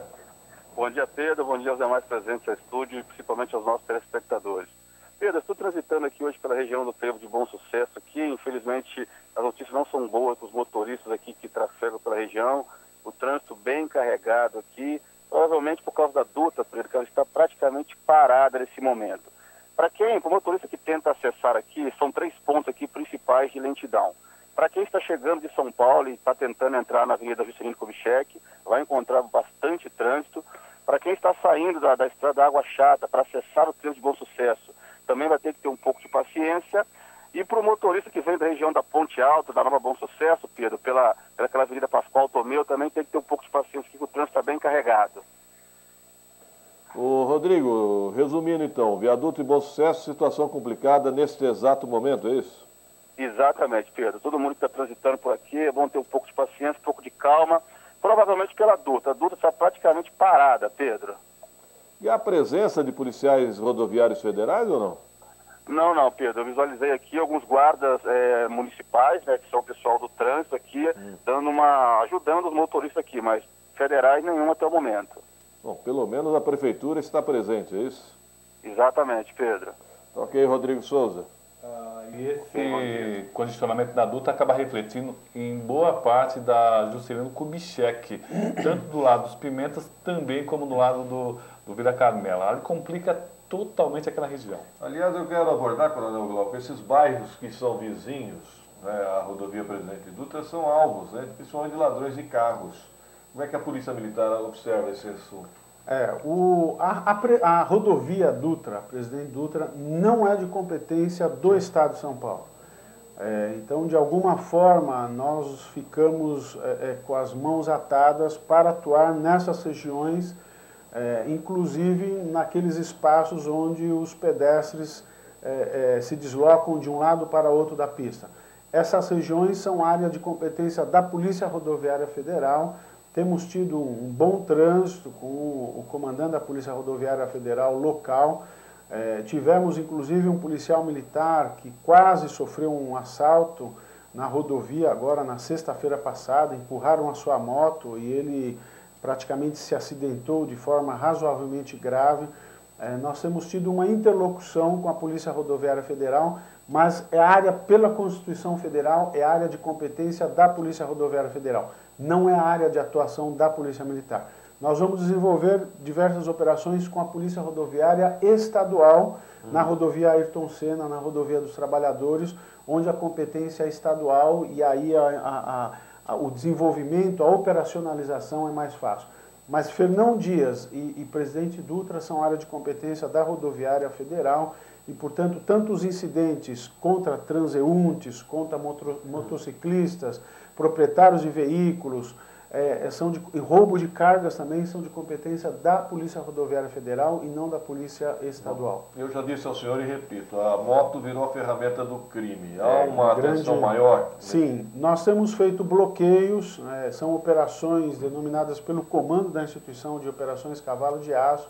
Bom dia, Pedro. Bom dia aos demais presentes no estúdio e principalmente aos nossos telespectadores. Pedro, estou transitando aqui hoje pela região do Trevo de Bom Sucesso aqui. Infelizmente, as notícias não são boas para os motoristas aqui que trafegam pela região. O trânsito bem carregado aqui, provavelmente por causa da Dutra, Pedro, que ela está praticamente parada nesse momento. Para o motorista que tenta acessar aqui, são 3 pontos aqui principais de lentidão. Para quem está chegando de São Paulo e está tentando entrar na Avenida Juscelino Kubitschek, vai encontrar bastante trânsito. Para quem está saindo da Estrada da Água Chata para acessar o Trevo de Bom Sucesso, também vai ter que ter um pouco de paciência. E para o motorista que vem da região da Ponte Alta, da Nova Bom Sucesso, Pedro, pelaquela Avenida Pascoal Tomeu, também tem que ter um pouco de paciência, porque o trânsito está bem carregado. Ô Rodrigo, resumindo então, viaduto e Bom Sucesso, situação complicada neste exato momento, é isso? Exatamente, Pedro. Todo mundo que está transitando por aqui é bom ter um pouco de paciência, um pouco de calma, provavelmente pela Dutra. A Dutra está praticamente parada, Pedro. E há presença de policiais rodoviários federais ou não? Não, Pedro. Eu visualizei aqui alguns guardas municipais, né, que são o pessoal do trânsito aqui, ajudando os motoristas aqui, mas federais nenhum até o momento. Bom, pelo menos a prefeitura está presente, é isso? Exatamente, Pedro. Ok, Rodrigo Souza. E esse condicionamento da Dutra acaba refletindo em boa parte da Juscelino Kubitschek, tanto do lado dos Pimentas, também como do lado do Vila Carmela. Ele complica totalmente aquela região. Aliás, eu quero abordar, coronel Glauco, esses bairros que são vizinhos, né, à rodovia Presidente Dutra, são alvos, né, principalmente de ladrões de carros. Como é que a Polícia Militar observa esse assunto? A rodovia Dutra, Presidente Dutra, não é de competência do Estado de São Paulo. Então, de alguma forma, nós ficamos com as mãos atadas para atuar nessas regiões, inclusive naqueles espaços onde os pedestres se deslocam de um lado para outro da pista. Essas regiões são área de competência da Polícia Rodoviária Federal. Temos tido um bom trânsito com o comandante da Polícia Rodoviária Federal local. Tivemos, inclusive, um policial militar que quase sofreu um assalto na rodovia, agora na sexta-feira passada. Empurraram a sua moto e ele praticamente se acidentou de forma razoavelmente grave. Nós temos tido uma interlocução com a Polícia Rodoviária Federal, mas é área, pela Constituição Federal, é área de competência da Polícia Rodoviária Federal, não é área de atuação da Polícia Militar. Nós vamos desenvolver diversas operações com a Polícia Rodoviária Estadual, na rodovia Ayrton Senna, na rodovia dos Trabalhadores, onde a competência é estadual e aí o desenvolvimento, a operacionalização é mais fácil. Mas Fernão Dias e Presidente Dutra são área de competência da Rodoviária Federal e, portanto, tanto os incidentes contra transeuntes, contra motociclistas, proprietários de veículos, e roubo de cargas também são de competência da Polícia Rodoviária Federal e não da Polícia Estadual. Eu já disse ao senhor e repito, a moto virou a ferramenta do crime. Há uma atenção maior? Sim, nós temos feito bloqueios, são operações denominadas pelo comando da instituição de operações Cavalo de Aço,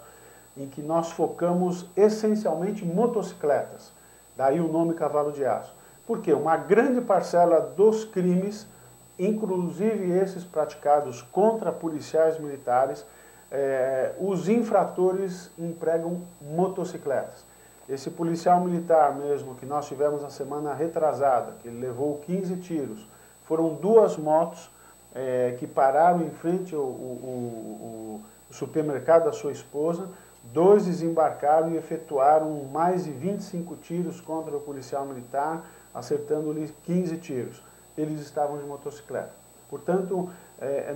em que nós focamos essencialmente motocicletas, daí o nome Cavalo de Aço. Por quê? Uma grande parcela dos crimes, inclusive esses praticados contra policiais militares, os infratores empregam motocicletas. Esse policial militar mesmo, que nós tivemos na semana retrasada, que ele levou 15 tiros, foram 2 motos que pararam em frente ao supermercado da sua esposa, 2 desembarcaram e efetuaram mais de 25 tiros contra o policial militar, acertando-lhe 15 tiros. Eles estavam de motocicleta. Portanto,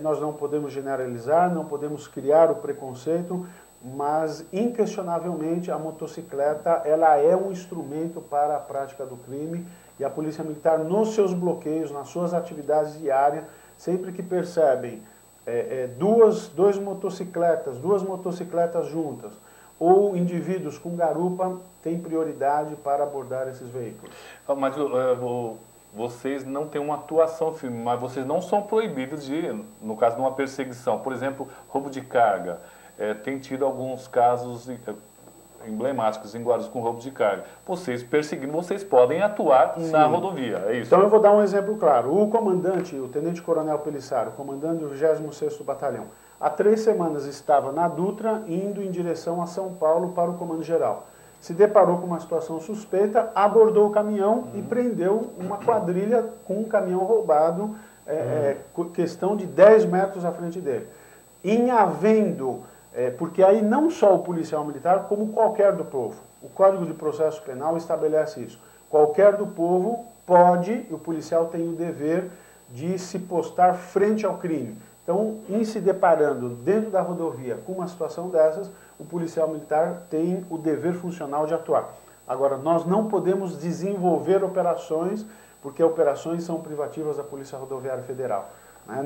nós não podemos generalizar, não podemos criar o preconceito, mas inquestionavelmente a motocicleta ela é um instrumento para a prática do crime e a Polícia Militar, nos seus bloqueios, nas suas atividades diárias, sempre que percebem duas motocicletas juntas ou indivíduos com garupa, tem prioridade para abordar esses veículos. Mas vocês não têm uma atuação firme, mas vocês não são proibidos de, no caso de uma perseguição, por exemplo, roubo de carga. Tem tido alguns casos emblemáticos em Guarulhos com roubo de carga. Vocês perseguindo, vocês podem atuar na rodovia, é isso? Então eu vou dar um exemplo claro. O comandante, o Tenente Coronel Pelissaro, comandante do 26º Batalhão, há 3 semanas estava na Dutra, indo em direção a São Paulo para o Comando Geral. Se deparou com uma situação suspeita, abordou o caminhão e prendeu uma quadrilha com um caminhão roubado, questão de 10 metros à frente dele. Em havendo, porque aí não só o policial militar, como qualquer do povo. O Código de Processo Penal estabelece isso. Qualquer do povo pode, e o policial tem o dever de se postar frente ao crime. Então, em se deparando dentro da rodovia com uma situação dessas, o policial militar tem o dever funcional de atuar. Agora, nós não podemos desenvolver operações, porque operações são privativas da Polícia Rodoviária Federal.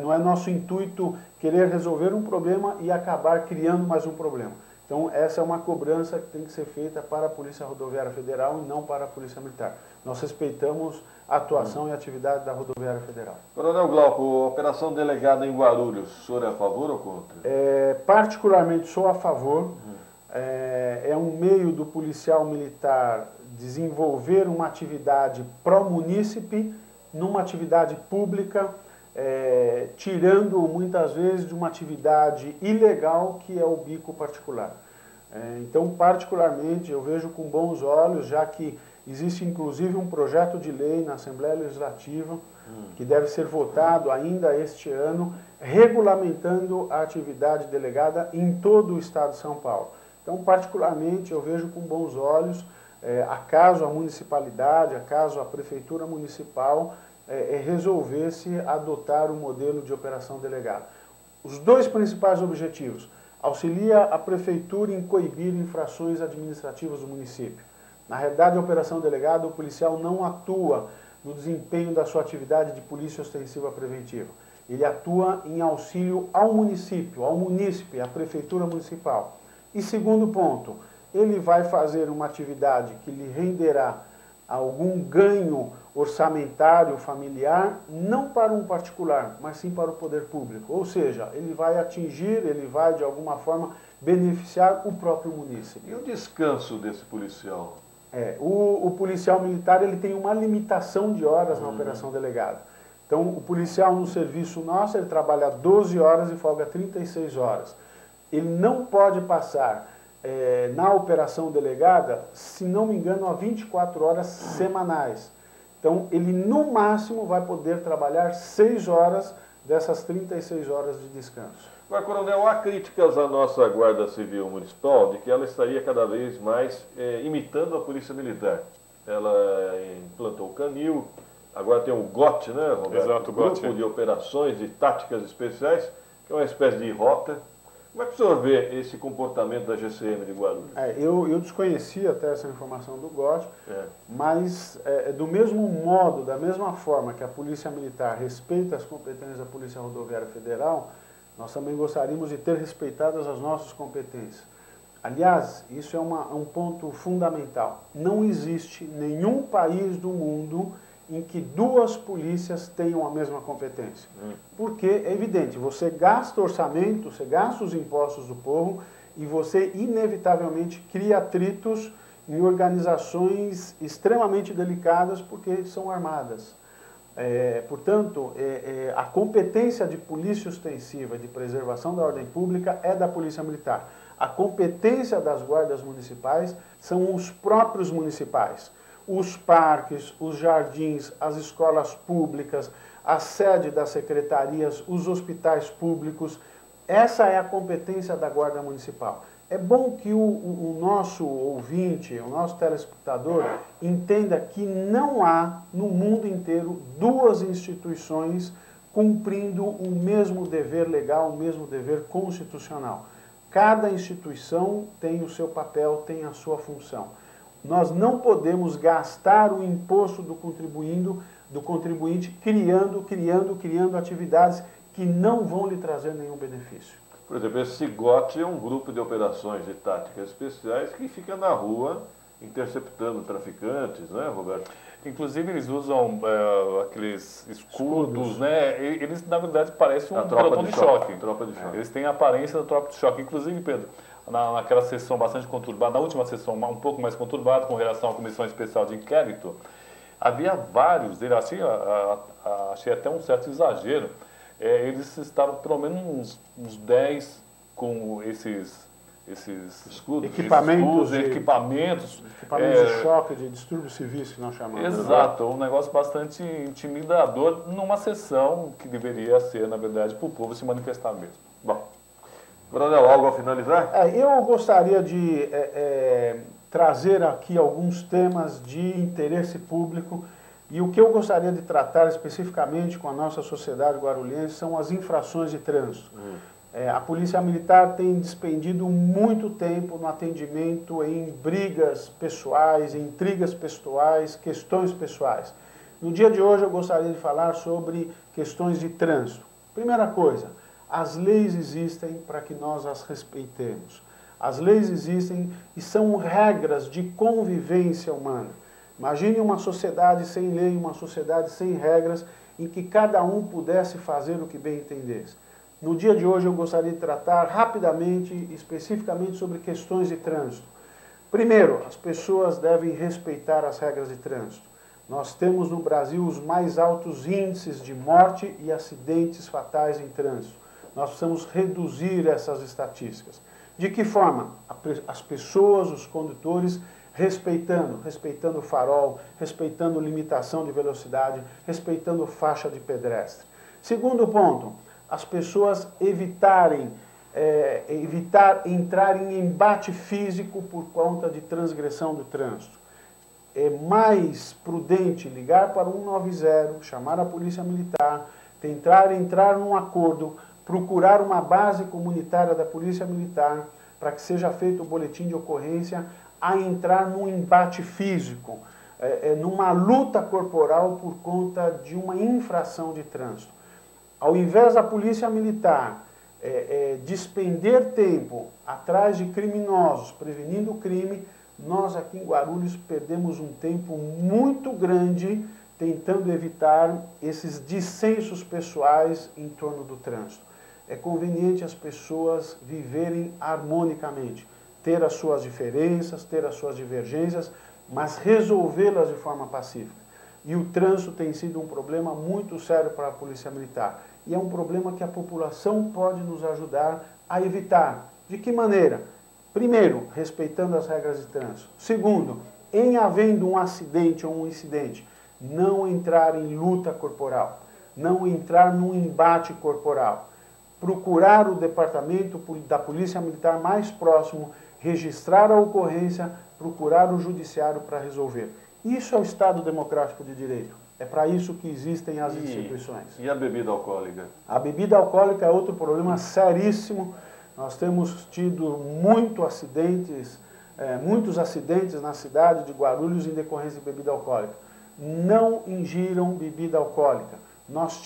Não é nosso intuito querer resolver um problema e acabar criando mais um problema. Então, essa é uma cobrança que tem que ser feita para a Polícia Rodoviária Federal e não para a Polícia Militar. Nós respeitamos a atuação e a atividade da Rodoviária Federal. Coronel Glauco, operação delegada em Guarulhos, o senhor é a favor ou contra? Particularmente sou a favor. É um meio do policial militar desenvolver uma atividade pró-munícipe, numa atividade pública, tirando muitas vezes de uma atividade ilegal que é o bico particular. Então, particularmente, eu vejo com bons olhos, já que existe inclusive um projeto de lei na Assembleia Legislativa que deve ser votado ainda este ano, regulamentando a atividade delegada em todo o estado de São Paulo. Então, particularmente, eu vejo com bons olhos, acaso a municipalidade, acaso a prefeitura municipal resolvesse adotar o modelo de operação delegada. Os 2 principais objetivos: auxilia a prefeitura em coibir infrações administrativas do município. Na realidade, a operação delegada, o policial não atua no desempenho da sua atividade de polícia ostensiva preventiva. Ele atua em auxílio ao município, ao munícipe, à prefeitura municipal. E segundo ponto, ele vai fazer uma atividade que lhe renderá algum ganho orçamentário familiar, não para um particular, mas sim para o poder público. Ou seja, ele vai atingir, ele vai de alguma forma beneficiar o próprio munícipe. E o descanso desse policial? O policial militar ele tem uma limitação de horas na operação delegada. Então, o policial no serviço nosso, ele trabalha 12 horas e folga 36 horas. Ele não pode passar na operação delegada, se não me engano, a 24 horas semanais. Então, ele no máximo vai poder trabalhar 6 horas dessas 36 horas de descanso. Agora, coronel, há críticas à nossa Guarda Civil Municipal de que ela estaria cada vez mais imitando a Polícia Militar. Ela implantou o Canil, agora tem o GOT, né, Roberto? Exato, o Grupo de Operações e Táticas Especiais, que é uma espécie de rota. Como é que o senhor vê esse comportamento da GCM de Guarulhos? Eu desconhecia até essa informação do GOT, mas do mesmo modo, da mesma forma que a Polícia Militar respeita as competências da Polícia Rodoviária Federal, nós também gostaríamos de ter respeitadas as nossas competências. Aliás, isso é um ponto fundamental. Não existe nenhum país do mundo em que duas polícias tenham a mesma competência. Porque é evidente, você gasta orçamento, você gasta os impostos do povo e você inevitavelmente cria atritos em organizações extremamente delicadas porque são armadas. Portanto, a competência de polícia ostensiva, de preservação da ordem pública é da Polícia Militar. A competência das guardas municipais são os próprios municipais. Os parques, os jardins, as escolas públicas, a sede das secretarias, os hospitais públicos. Essa é a competência da Guarda Municipal. É bom que o nosso ouvinte, o nosso telespectador, entenda que não há no mundo inteiro duas instituições cumprindo o mesmo dever legal, o mesmo dever constitucional. Cada instituição tem o seu papel, tem a sua função. Nós não podemos gastar o imposto do contribuinte criando atividades que não vão lhe trazer nenhum benefício. Por exemplo, esse GOT é um grupo de operações e táticas especiais que fica na rua interceptando traficantes, né, Roberto? Inclusive, eles usam aqueles escudos, né? Eles, na verdade, parecem um pelotão de choque. Tropa de choque. Eles têm a aparência da tropa de choque. Inclusive, Pedro, naquela sessão bastante conturbada, na última sessão um pouco mais conturbada, com relação à Comissão Especial de Inquérito, havia vários, achei até um certo exagero, eles estavam pelo menos uns 10 com esses escudos, equipamentos de choque, de distúrbios civis, que nós chamamos. Exato, um negócio bastante intimidador numa sessão que deveria ser, na verdade, para o povo se manifestar mesmo. Bom, Coronel, algo a finalizar? Eu gostaria de trazer aqui alguns temas de interesse público. E o que eu gostaria de tratar especificamente com a nossa sociedade guarulhense são as infrações de trânsito. A Polícia Militar tem despendido muito tempo no atendimento em brigas pessoais, em intrigas pessoais, questões pessoais. No dia de hoje eu gostaria de falar sobre questões de trânsito. Primeira coisa, as leis existem para que nós as respeitemos. As leis existem e são regras de convivência humana. Imagine uma sociedade sem lei, uma sociedade sem regras, em que cada um pudesse fazer o que bem entendesse. No dia de hoje eu gostaria de tratar rapidamente, especificamente sobre questões de trânsito. Primeiro, as pessoas devem respeitar as regras de trânsito. Nós temos no Brasil os mais altos índices de morte e acidentes fatais em trânsito. Nós precisamos reduzir essas estatísticas. De que forma? As pessoas, os condutores, respeitando o farol, respeitando limitação de velocidade, respeitando faixa de pedestre. Segundo ponto, as pessoas evitar entrar em embate físico por conta de transgressão do trânsito. É mais prudente ligar para o 190, chamar a Polícia Militar, tentar entrar num acordo, procurar uma base comunitária da Polícia Militar para que seja feito o boletim de ocorrência, a entrar num embate físico, numa luta corporal por conta de uma infração de trânsito. Ao invés da Polícia Militar despender tempo atrás de criminosos, prevenindo o crime, nós aqui em Guarulhos perdemos um tempo muito grande tentando evitar esses dissensos pessoais em torno do trânsito. é conveniente as pessoas viverem harmonicamente, ter as suas diferenças, ter as suas divergências, mas resolvê-las de forma pacífica. E o trânsito tem sido um problema muito sério para a Polícia Militar. E é um problema que a população pode nos ajudar a evitar. De que maneira? Primeiro, respeitando as regras de trânsito. Segundo, em havendo um acidente ou um incidente, não entrar em luta corporal, não entrar num embate corporal. Procurar o departamento da Polícia Militar mais próximo, registrar a ocorrência, procurar o judiciário para resolver. Isso é o Estado Democrático de Direito. É para isso que existem as instituições. E a bebida alcoólica? A bebida alcoólica é outro problema seríssimo. Nós temos tido muitos acidentes na cidade de Guarulhos em decorrência de bebida alcoólica. Não ingiram bebida alcoólica. Nós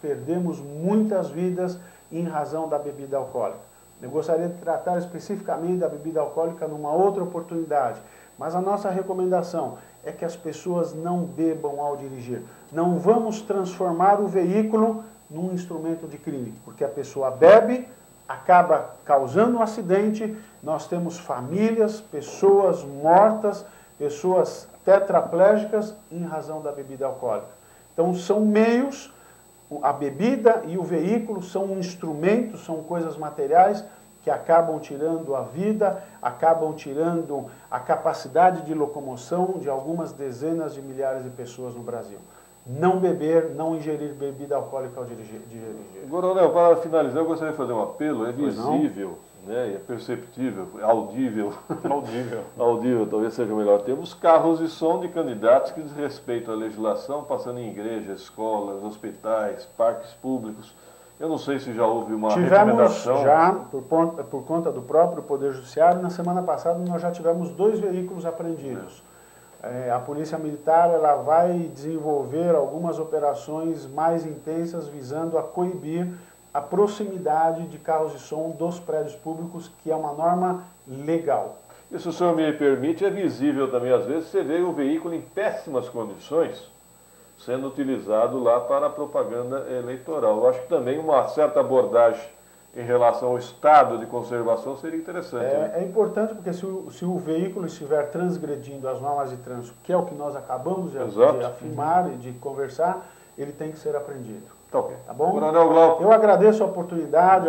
perdemos muitas vidas em razão da bebida alcoólica. Eu gostaria de tratar especificamente da bebida alcoólica numa outra oportunidade, mas a nossa recomendação é que as pessoas não bebam ao dirigir. Não vamos transformar o veículo num instrumento de crime, porque a pessoa bebe, acaba causando um acidente, nós temos famílias, pessoas mortas, pessoas tetraplégicas em razão da bebida alcoólica. Então são meios, a bebida e o veículo são instrumentos, são coisas materiais que acabam tirando a vida, acabam tirando a capacidade de locomoção de algumas dezenas de milhares de pessoas no Brasil. Não beber, não ingerir bebida alcoólica ao dirigir. Coronel, para finalizar, eu gostaria de fazer um apelo. É visível, né, é perceptível, audível. Audível, talvez seja o melhor termo. Os carros de som de candidatos que desrespeitam a legislação, passando em igrejas, escolas, hospitais, parques públicos. Eu não sei se já houve uma recomendação. Já, por conta do próprio Poder Judiciário, na semana passada nós já tivemos 2 veículos apreendidos. A Polícia Militar ela vai desenvolver algumas operações mais intensas visando a coibir a proximidade de carros de som dos prédios públicos, que é uma norma legal. E se o senhor me permite, é visível também, às vezes, você vê o veículo em péssimas condições sendo utilizado lá para a propaganda eleitoral. Eu acho que também uma certa abordagem em relação ao estado de conservação seria interessante. É importante porque se o veículo estiver transgredindo as normas de trânsito, que é o que nós acabamos de afirmar e de conversar, ele tem que ser apreendido. Tá ok. Tá bom? Coronel Glauco. Eu agradeço a oportunidade,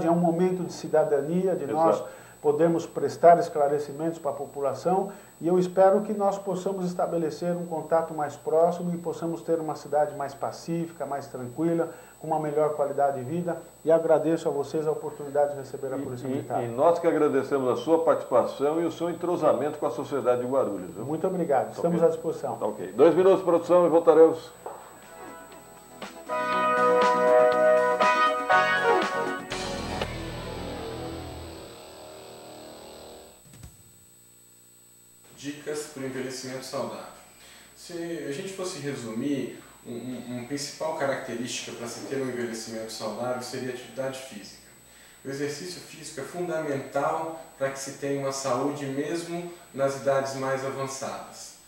é um momento de cidadania, de nós podermos prestar esclarecimentos para a população e eu espero que nós possamos estabelecer um contato mais próximo e possamos ter uma cidade mais pacífica, mais tranquila, com uma melhor qualidade de vida e agradeço a vocês a oportunidade de receber a Polícia Militar. E nós que agradecemos a sua participação e o seu entrosamento com a sociedade de Guarulhos. Viu? Muito obrigado, estamos à disposição. Tá ok. 2 minutos, produção, e voltaremos. Dicas para o envelhecimento saudável. Se a gente fosse resumir, uma principal característica para se ter um envelhecimento saudável seria a atividade física. O exercício físico é fundamental para que se tenha uma saúde mesmo nas idades mais avançadas.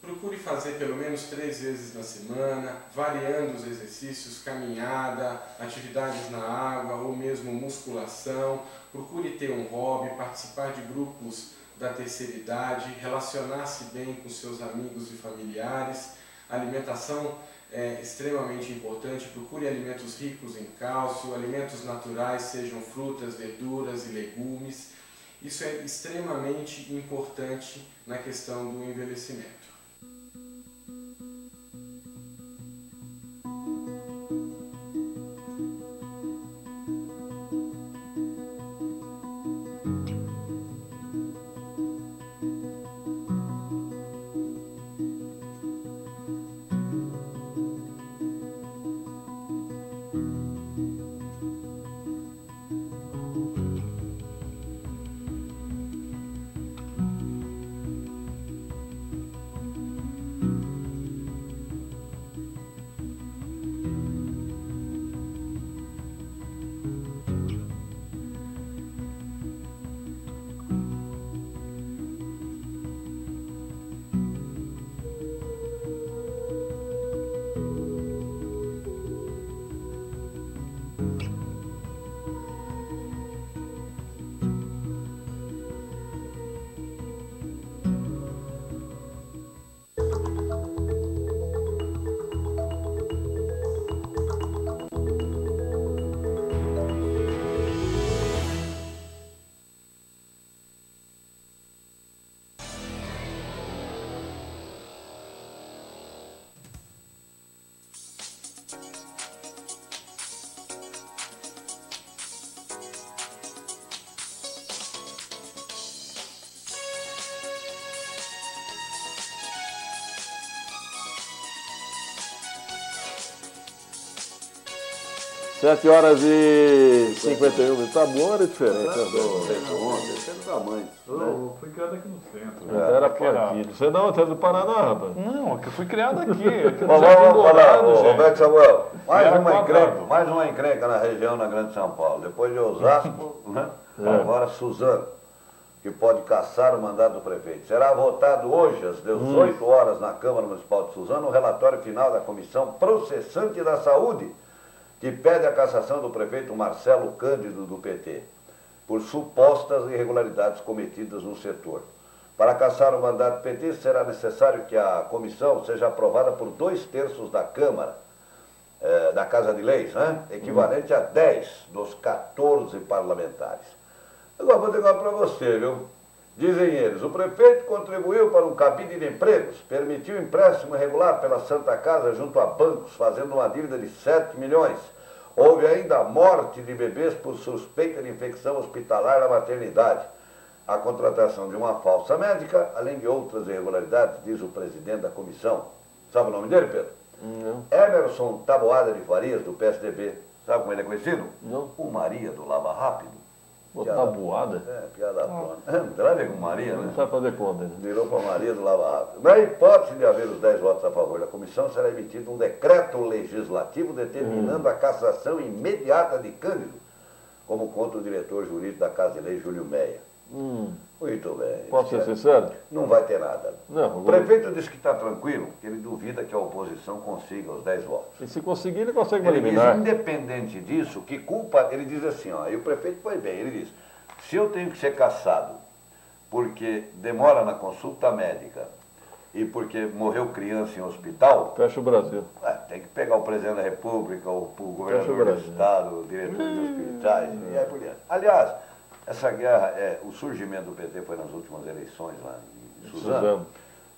Procure fazer pelo menos 3 vezes na semana, variando os exercícios, caminhada, atividades na água ou mesmo musculação. Procure ter um hobby, participar de grupos da terceira idade, relacionar-se bem com seus amigos e familiares. A alimentação é extremamente importante, procure alimentos ricos em cálcio, alimentos naturais, sejam frutas, verduras e legumes. Isso é extremamente importante na questão do envelhecimento. 7 horas e 51 minutos. Tá bom, era diferente. Eu fui criado aqui no centro. Era Parquilho. Você não, você é do Paraná, rapaz. Não, que eu fui criado aqui no Vamos Jardim Dourado, gente. Roberto Samuel, Era quadrado. mais uma encrenca na região, na Grande São Paulo. Depois de Osasco, né? Agora Suzano, que pode caçar o mandato do prefeito. Será votado hoje, às 18 horas, na Câmara Municipal de Suzano, o relatório final da Comissão Processante da Saúde, que pede a cassação do prefeito Marcelo Cândido, do PT, por supostas irregularidades cometidas no setor. Para cassar o mandato do PT, será necessário que a comissão seja aprovada por 2/3 da Câmara, da Casa de Leis, né? Equivalente a 10 dos 14 parlamentares. Agora, vou dizer para você, viu? Dizem eles, o prefeito contribuiu para um cabide de empregos, permitiu empréstimo irregular pela Santa Casa junto a bancos, fazendo uma dívida de 7 milhões. Houve ainda a morte de bebês por suspeita de infecção hospitalar na maternidade. A contratação de uma falsa médica, além de outras irregularidades, diz o presidente da comissão. Sabe o nome dele, Pedro? Não. Emerson Taboada de Farias, do PSDB. Sabe como ele é conhecido? Não. O Maria do Lava Rápido. Pô, tabuada? Piada pronta. Não tem nada a ver com Maria, né? Não sabe fazer conta, né? Virou para Maria do Lava Rápido. Na hipótese de haver os 10 votos a favor da comissão, será emitido um decreto legislativo determinando a cassação imediata de Cândido, como conta o diretor jurídico da Casa de Leis, Júlio Meia. Muito bem. Posso ser sincero? Não vai ter nada. Não. O prefeito disse que está tranquilo, que ele duvida que a oposição consiga os 10 votos. E se conseguir, ele consegue Ele diz, eliminar. independente disso, que culpa, ele diz assim, ó, e o prefeito foi bem, ele diz, se eu tenho que ser cassado porque demora na consulta médica e porque morreu criança em hospital, Fecha o Brasil. tem que pegar o presidente da República, o governador Fecha o do Brasil. estado, o diretor dos hospitais, e aí por diante. Aliás, essa guerra, o surgimento do PT foi nas últimas eleições lá em Suzano.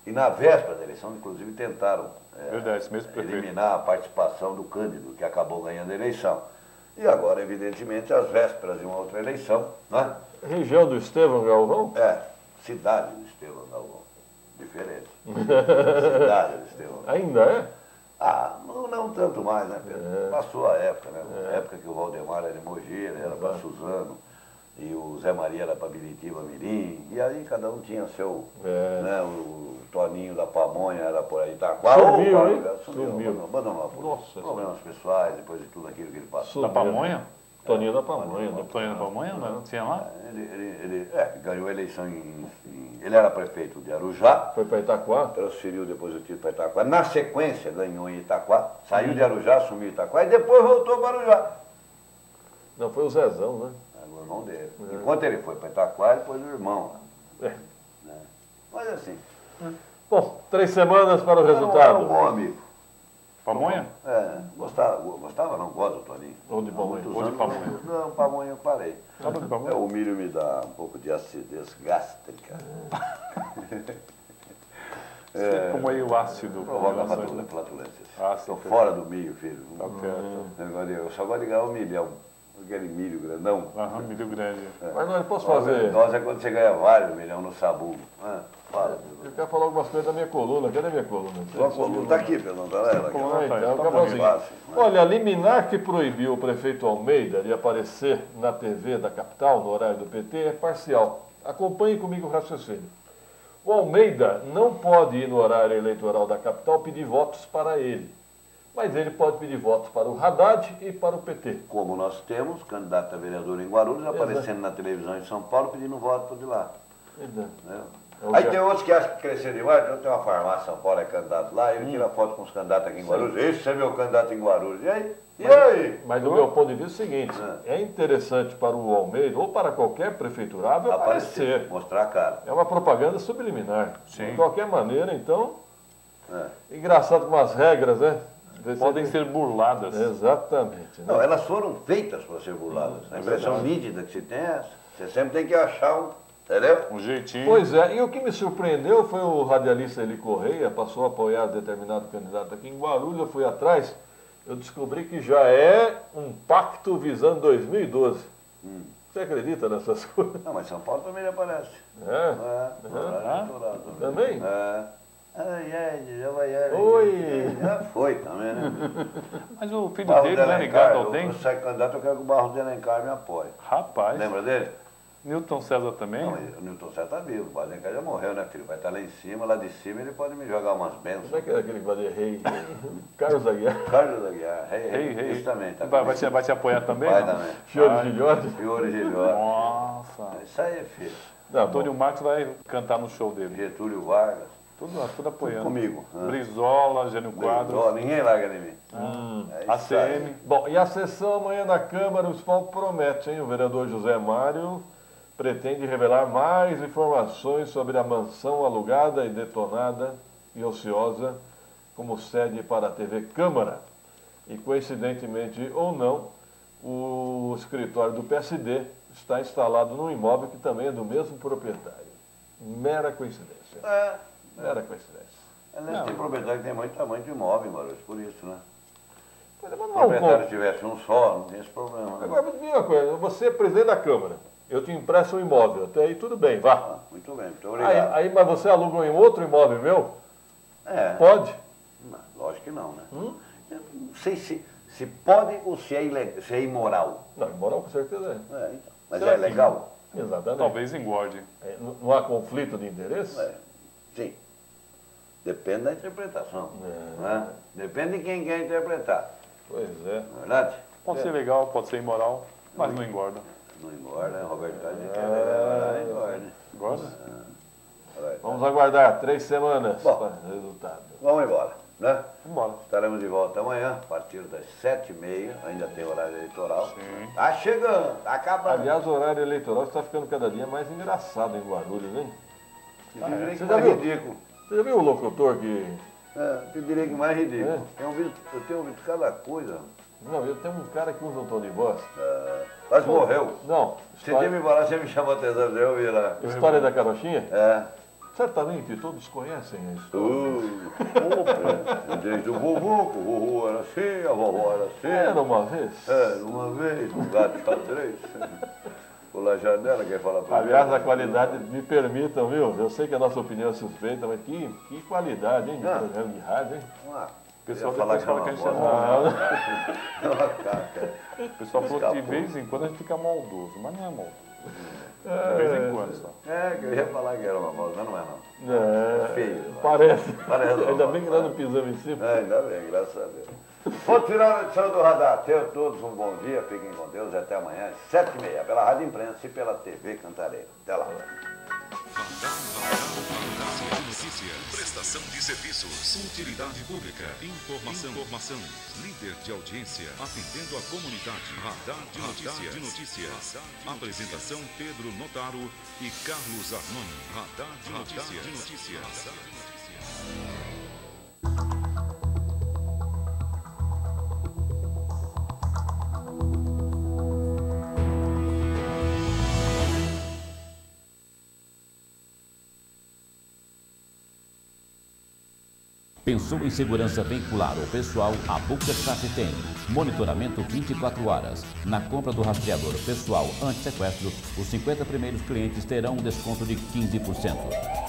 E na véspera da eleição, inclusive, tentaram Verdade, esse mesmo prefeito. eliminar a participação do Cândido, que acabou ganhando a eleição. E agora, evidentemente, às vésperas de uma outra eleição, né? Região do Estevão Galvão? Cidade do Estevão Galvão. Diferente. Cidade do Estevão Galvão. Ainda é? Não tanto mais, né, Pedro? Passou a época, né? A época que o Valdemar era de Mogi, ele era para Suzano, e o Zé Maria era para Biritiba Mirim, e aí cada um tinha seu, né, o Toninho da Pamonha era por aí, Itaquá. Sumiu, hein? Sumiu. Abandonou por problemas pessoais, depois de tudo aquilo que ele passou. Da Pamonha? Toninho da Pamonha. Toninho da Pamonha, não tinha lá? Ele ganhou a eleição ele era prefeito de Arujá. Foi para Itaquá? Transferiu depois o título para Itaquá. Na sequência, ganhou em Itaquá. Saiu de Arujá, assumiu Itaquá e depois voltou para Arujá. Não, foi o Zezão, né? O irmão dele. Enquanto ele foi para Itaquá, ele pôs o irmão lá. Né? Mas assim. Bom, 3 semanas para o resultado. Era um bom amigo. Pamonha? Gostava, não gosto do Toninho. Ou de Pamonha? Ou de Pamonha? Não, Pamonha eu parei. Sabe de Pamonha? O milho me dá um pouco de acidez gástrica. Como aí o ácido. Provoca flatulências. Estou Sim. fora do milho, filho. Tá certo. Eu só gosto de ganhar o milhão. Aquele milho grandão. Milho grande. Mas não, eu posso fazer. Nossa, é quando você ganha vários milhões no sabugo. Fala. Eu quero falar algumas coisas da minha coluna. Cadê a minha coluna? Sua coluna está aqui, Pedro, tá ela? Aqui. Então, eu quero Tá falar o bom, seguinte. Olha, a liminar que proibiu o prefeito Almeida de aparecer na TV da capital, no horário do PT, é parcial. Acompanhe comigo o raciocínio. O Almeida não pode ir no horário eleitoral da capital pedir votos para ele. Mas ele pode pedir votos para o Haddad e para o PT. Como nós temos, candidato a vereador em Guarulhos, aparecendo na televisão em São Paulo, pedindo voto de lá. Né? Aí tem outros que acham que crescer demais, então tem uma farmácia em São Paulo, é candidato lá, ele tira foto com os candidatos aqui em Guarulhos. Esse é meu candidato em Guarulhos. E aí? Mas do meu ponto de vista é o seguinte, é interessante para o Almeida, ou para qualquer prefeiturado, aparecer. Mostrar a cara. É uma propaganda subliminar. Sim. De qualquer maneira, então, engraçado com as regras, né? Podem ser burladas. Exatamente. Né? Não, elas foram feitas para ser burladas. A impressão nítida que se tem é essa. Você sempre tem que achar entendeu? Um jeitinho. Pois é, e o que me surpreendeu foi o radialista Eli Correia, passou a apoiar determinado candidato aqui em Guarulhos, eu fui atrás, eu descobri que já é um pacto visando 2012. Você acredita nessas coisas? Não, mas São Paulo também aparece. Também? Oi! Já foi também, né? Mas o filho Barros dele de não é Alencar, ligado ao eu DEM? saio candidato, eu quero que o Barros de Alencar me apoie. Rapaz. Lembra dele? Newton César também? Não, o Newton César tá vivo, o Barros de Alencar já morreu, né, filho? Vai estar lá em cima, lá de cima ele pode me jogar umas bênçãos. Como é que era aquele que fazia rei? Carlos Aguiar. Carlos Aguiar, Rei. Isso também, tá? Vai te apoiar também? Vai não? também. Fiore Gilhote. Fiore Gilhote. Nossa. Isso aí, filho. Tá Antônio bom. Marcos vai cantar no show dele. Getúlio Vargas. Tudo apoiando. Comigo. Brizola, Gênio Quadros, Ninguém larga de mim. É isso ACM. aí. Bom, e a sessão amanhã da Câmara, o pessoal promete, hein? O vereador José Mário pretende revelar mais informações sobre a mansão alugada e detonada e ociosa como sede para a TV Câmara. E coincidentemente ou não, o escritório do PSD está instalado num imóvel que também é do mesmo proprietário. Mera coincidência. Mera coincidência. Aliás, tem proprietário que tem muito tamanho de imóvel, Maurício, por isso, né? Mas Se o não, proprietário tivesse um só, não tem esse problema. Né? agora, me diga uma coisa, você é presidente da Câmara, eu te empresto um imóvel, até aí tudo bem, vá. Muito bem, muito obrigado. Mas você aluga um outro imóvel meu? Pode? Não, lógico que não, né? Eu não sei se pode ou se é, se é imoral. Não, imoral com certeza é. Então. Mas Será é que- legal? Exatamente. Talvez engorde. Não há conflito de interesse? Sim. Depende da interpretação. É. Né? Depende de quem quer interpretar. Pois é. Não é verdade? Pode ser legal, pode ser imoral, mas não engorda. Não engorda, né? Roberto tá dizendo que não engorda. Engorda? Vamos aguardar 3 semanas Bom. para o resultado. Vamos embora, né? Embora. Estaremos de volta amanhã, a partir das 7h30, ainda tem horário eleitoral. Sim. Tá chegando, tá acabando. Aliás, o horário eleitoral está ficando cada dia mais engraçado em Guarulhos, hein? Eu diria que Você já mais viu? ridículo. Você já viu o locutor que... Eu diria que mais ridículo. É. Eu tenho ouvido cada coisa. Não, eu tenho um cara que usa um tom de voz. Quase morreu. Não, Você tinha me falado, você me chamou a atenção, eu ouvi lá. História da carochinha? É. Certamente todos conhecem a história. O desde o vovô, que o vovô era assim, a vovó era assim. Era uma vez. Era uma vez, um gato xadrez. Pula a janela, quer falar pra Aliás, mim? a qualidade, me permitam, viu? Eu sei que a nossa opinião é suspeita, mas que qualidade, hein? De programa de rádio, hein? O pessoal Eu ia falar depois fala que a gente é uma maldoso. É uma caca. O pessoal falou que de Escapou. vez em quando a gente fica maldoso, mas não é maldoso. De vez em quando só. Que eu ia falar que era uma moda, mas não é não. É, Feio. parece. Parece uma Ainda moda. bem que nós não pisamos em cima. Ainda bem, graças a Deus. Vou tirar a edição do Radar. Tenham todos um bom dia, fiquem com Deus e até amanhã, às 7h30, pela Rádio Imprensa e pela TV Cantareira. Até lá. Notícia, prestação de serviços, utilidade pública, informação, líder de audiência, atendendo a comunidade. Radar de notícias. Apresentação Pedro Notaro e Carlos Armani. Radar de notícias. Pensou em segurança veicular ou pessoal? A Buckersat tem. Monitoramento 24 horas. Na compra do rastreador pessoal anti-sequestro, os 50 primeiros clientes terão um desconto de 15%.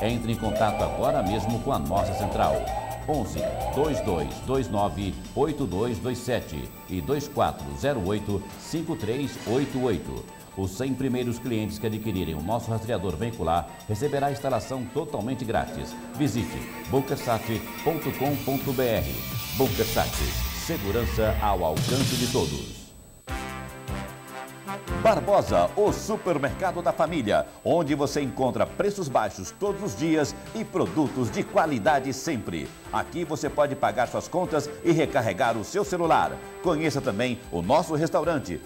Entre em contato agora mesmo com a nossa central. 11 2229 8227 e 2408 5388. Os 100 primeiros clientes que adquirirem o nosso rastreador veicular receberá a instalação totalmente grátis. Visite bunkersat.com.br. Bunkersat, segurança ao alcance de todos. Barbosa, o supermercado da família, onde você encontra preços baixos todos os dias e produtos de qualidade sempre. Aqui você pode pagar suas contas e recarregar o seu celular. Conheça também o nosso restaurante,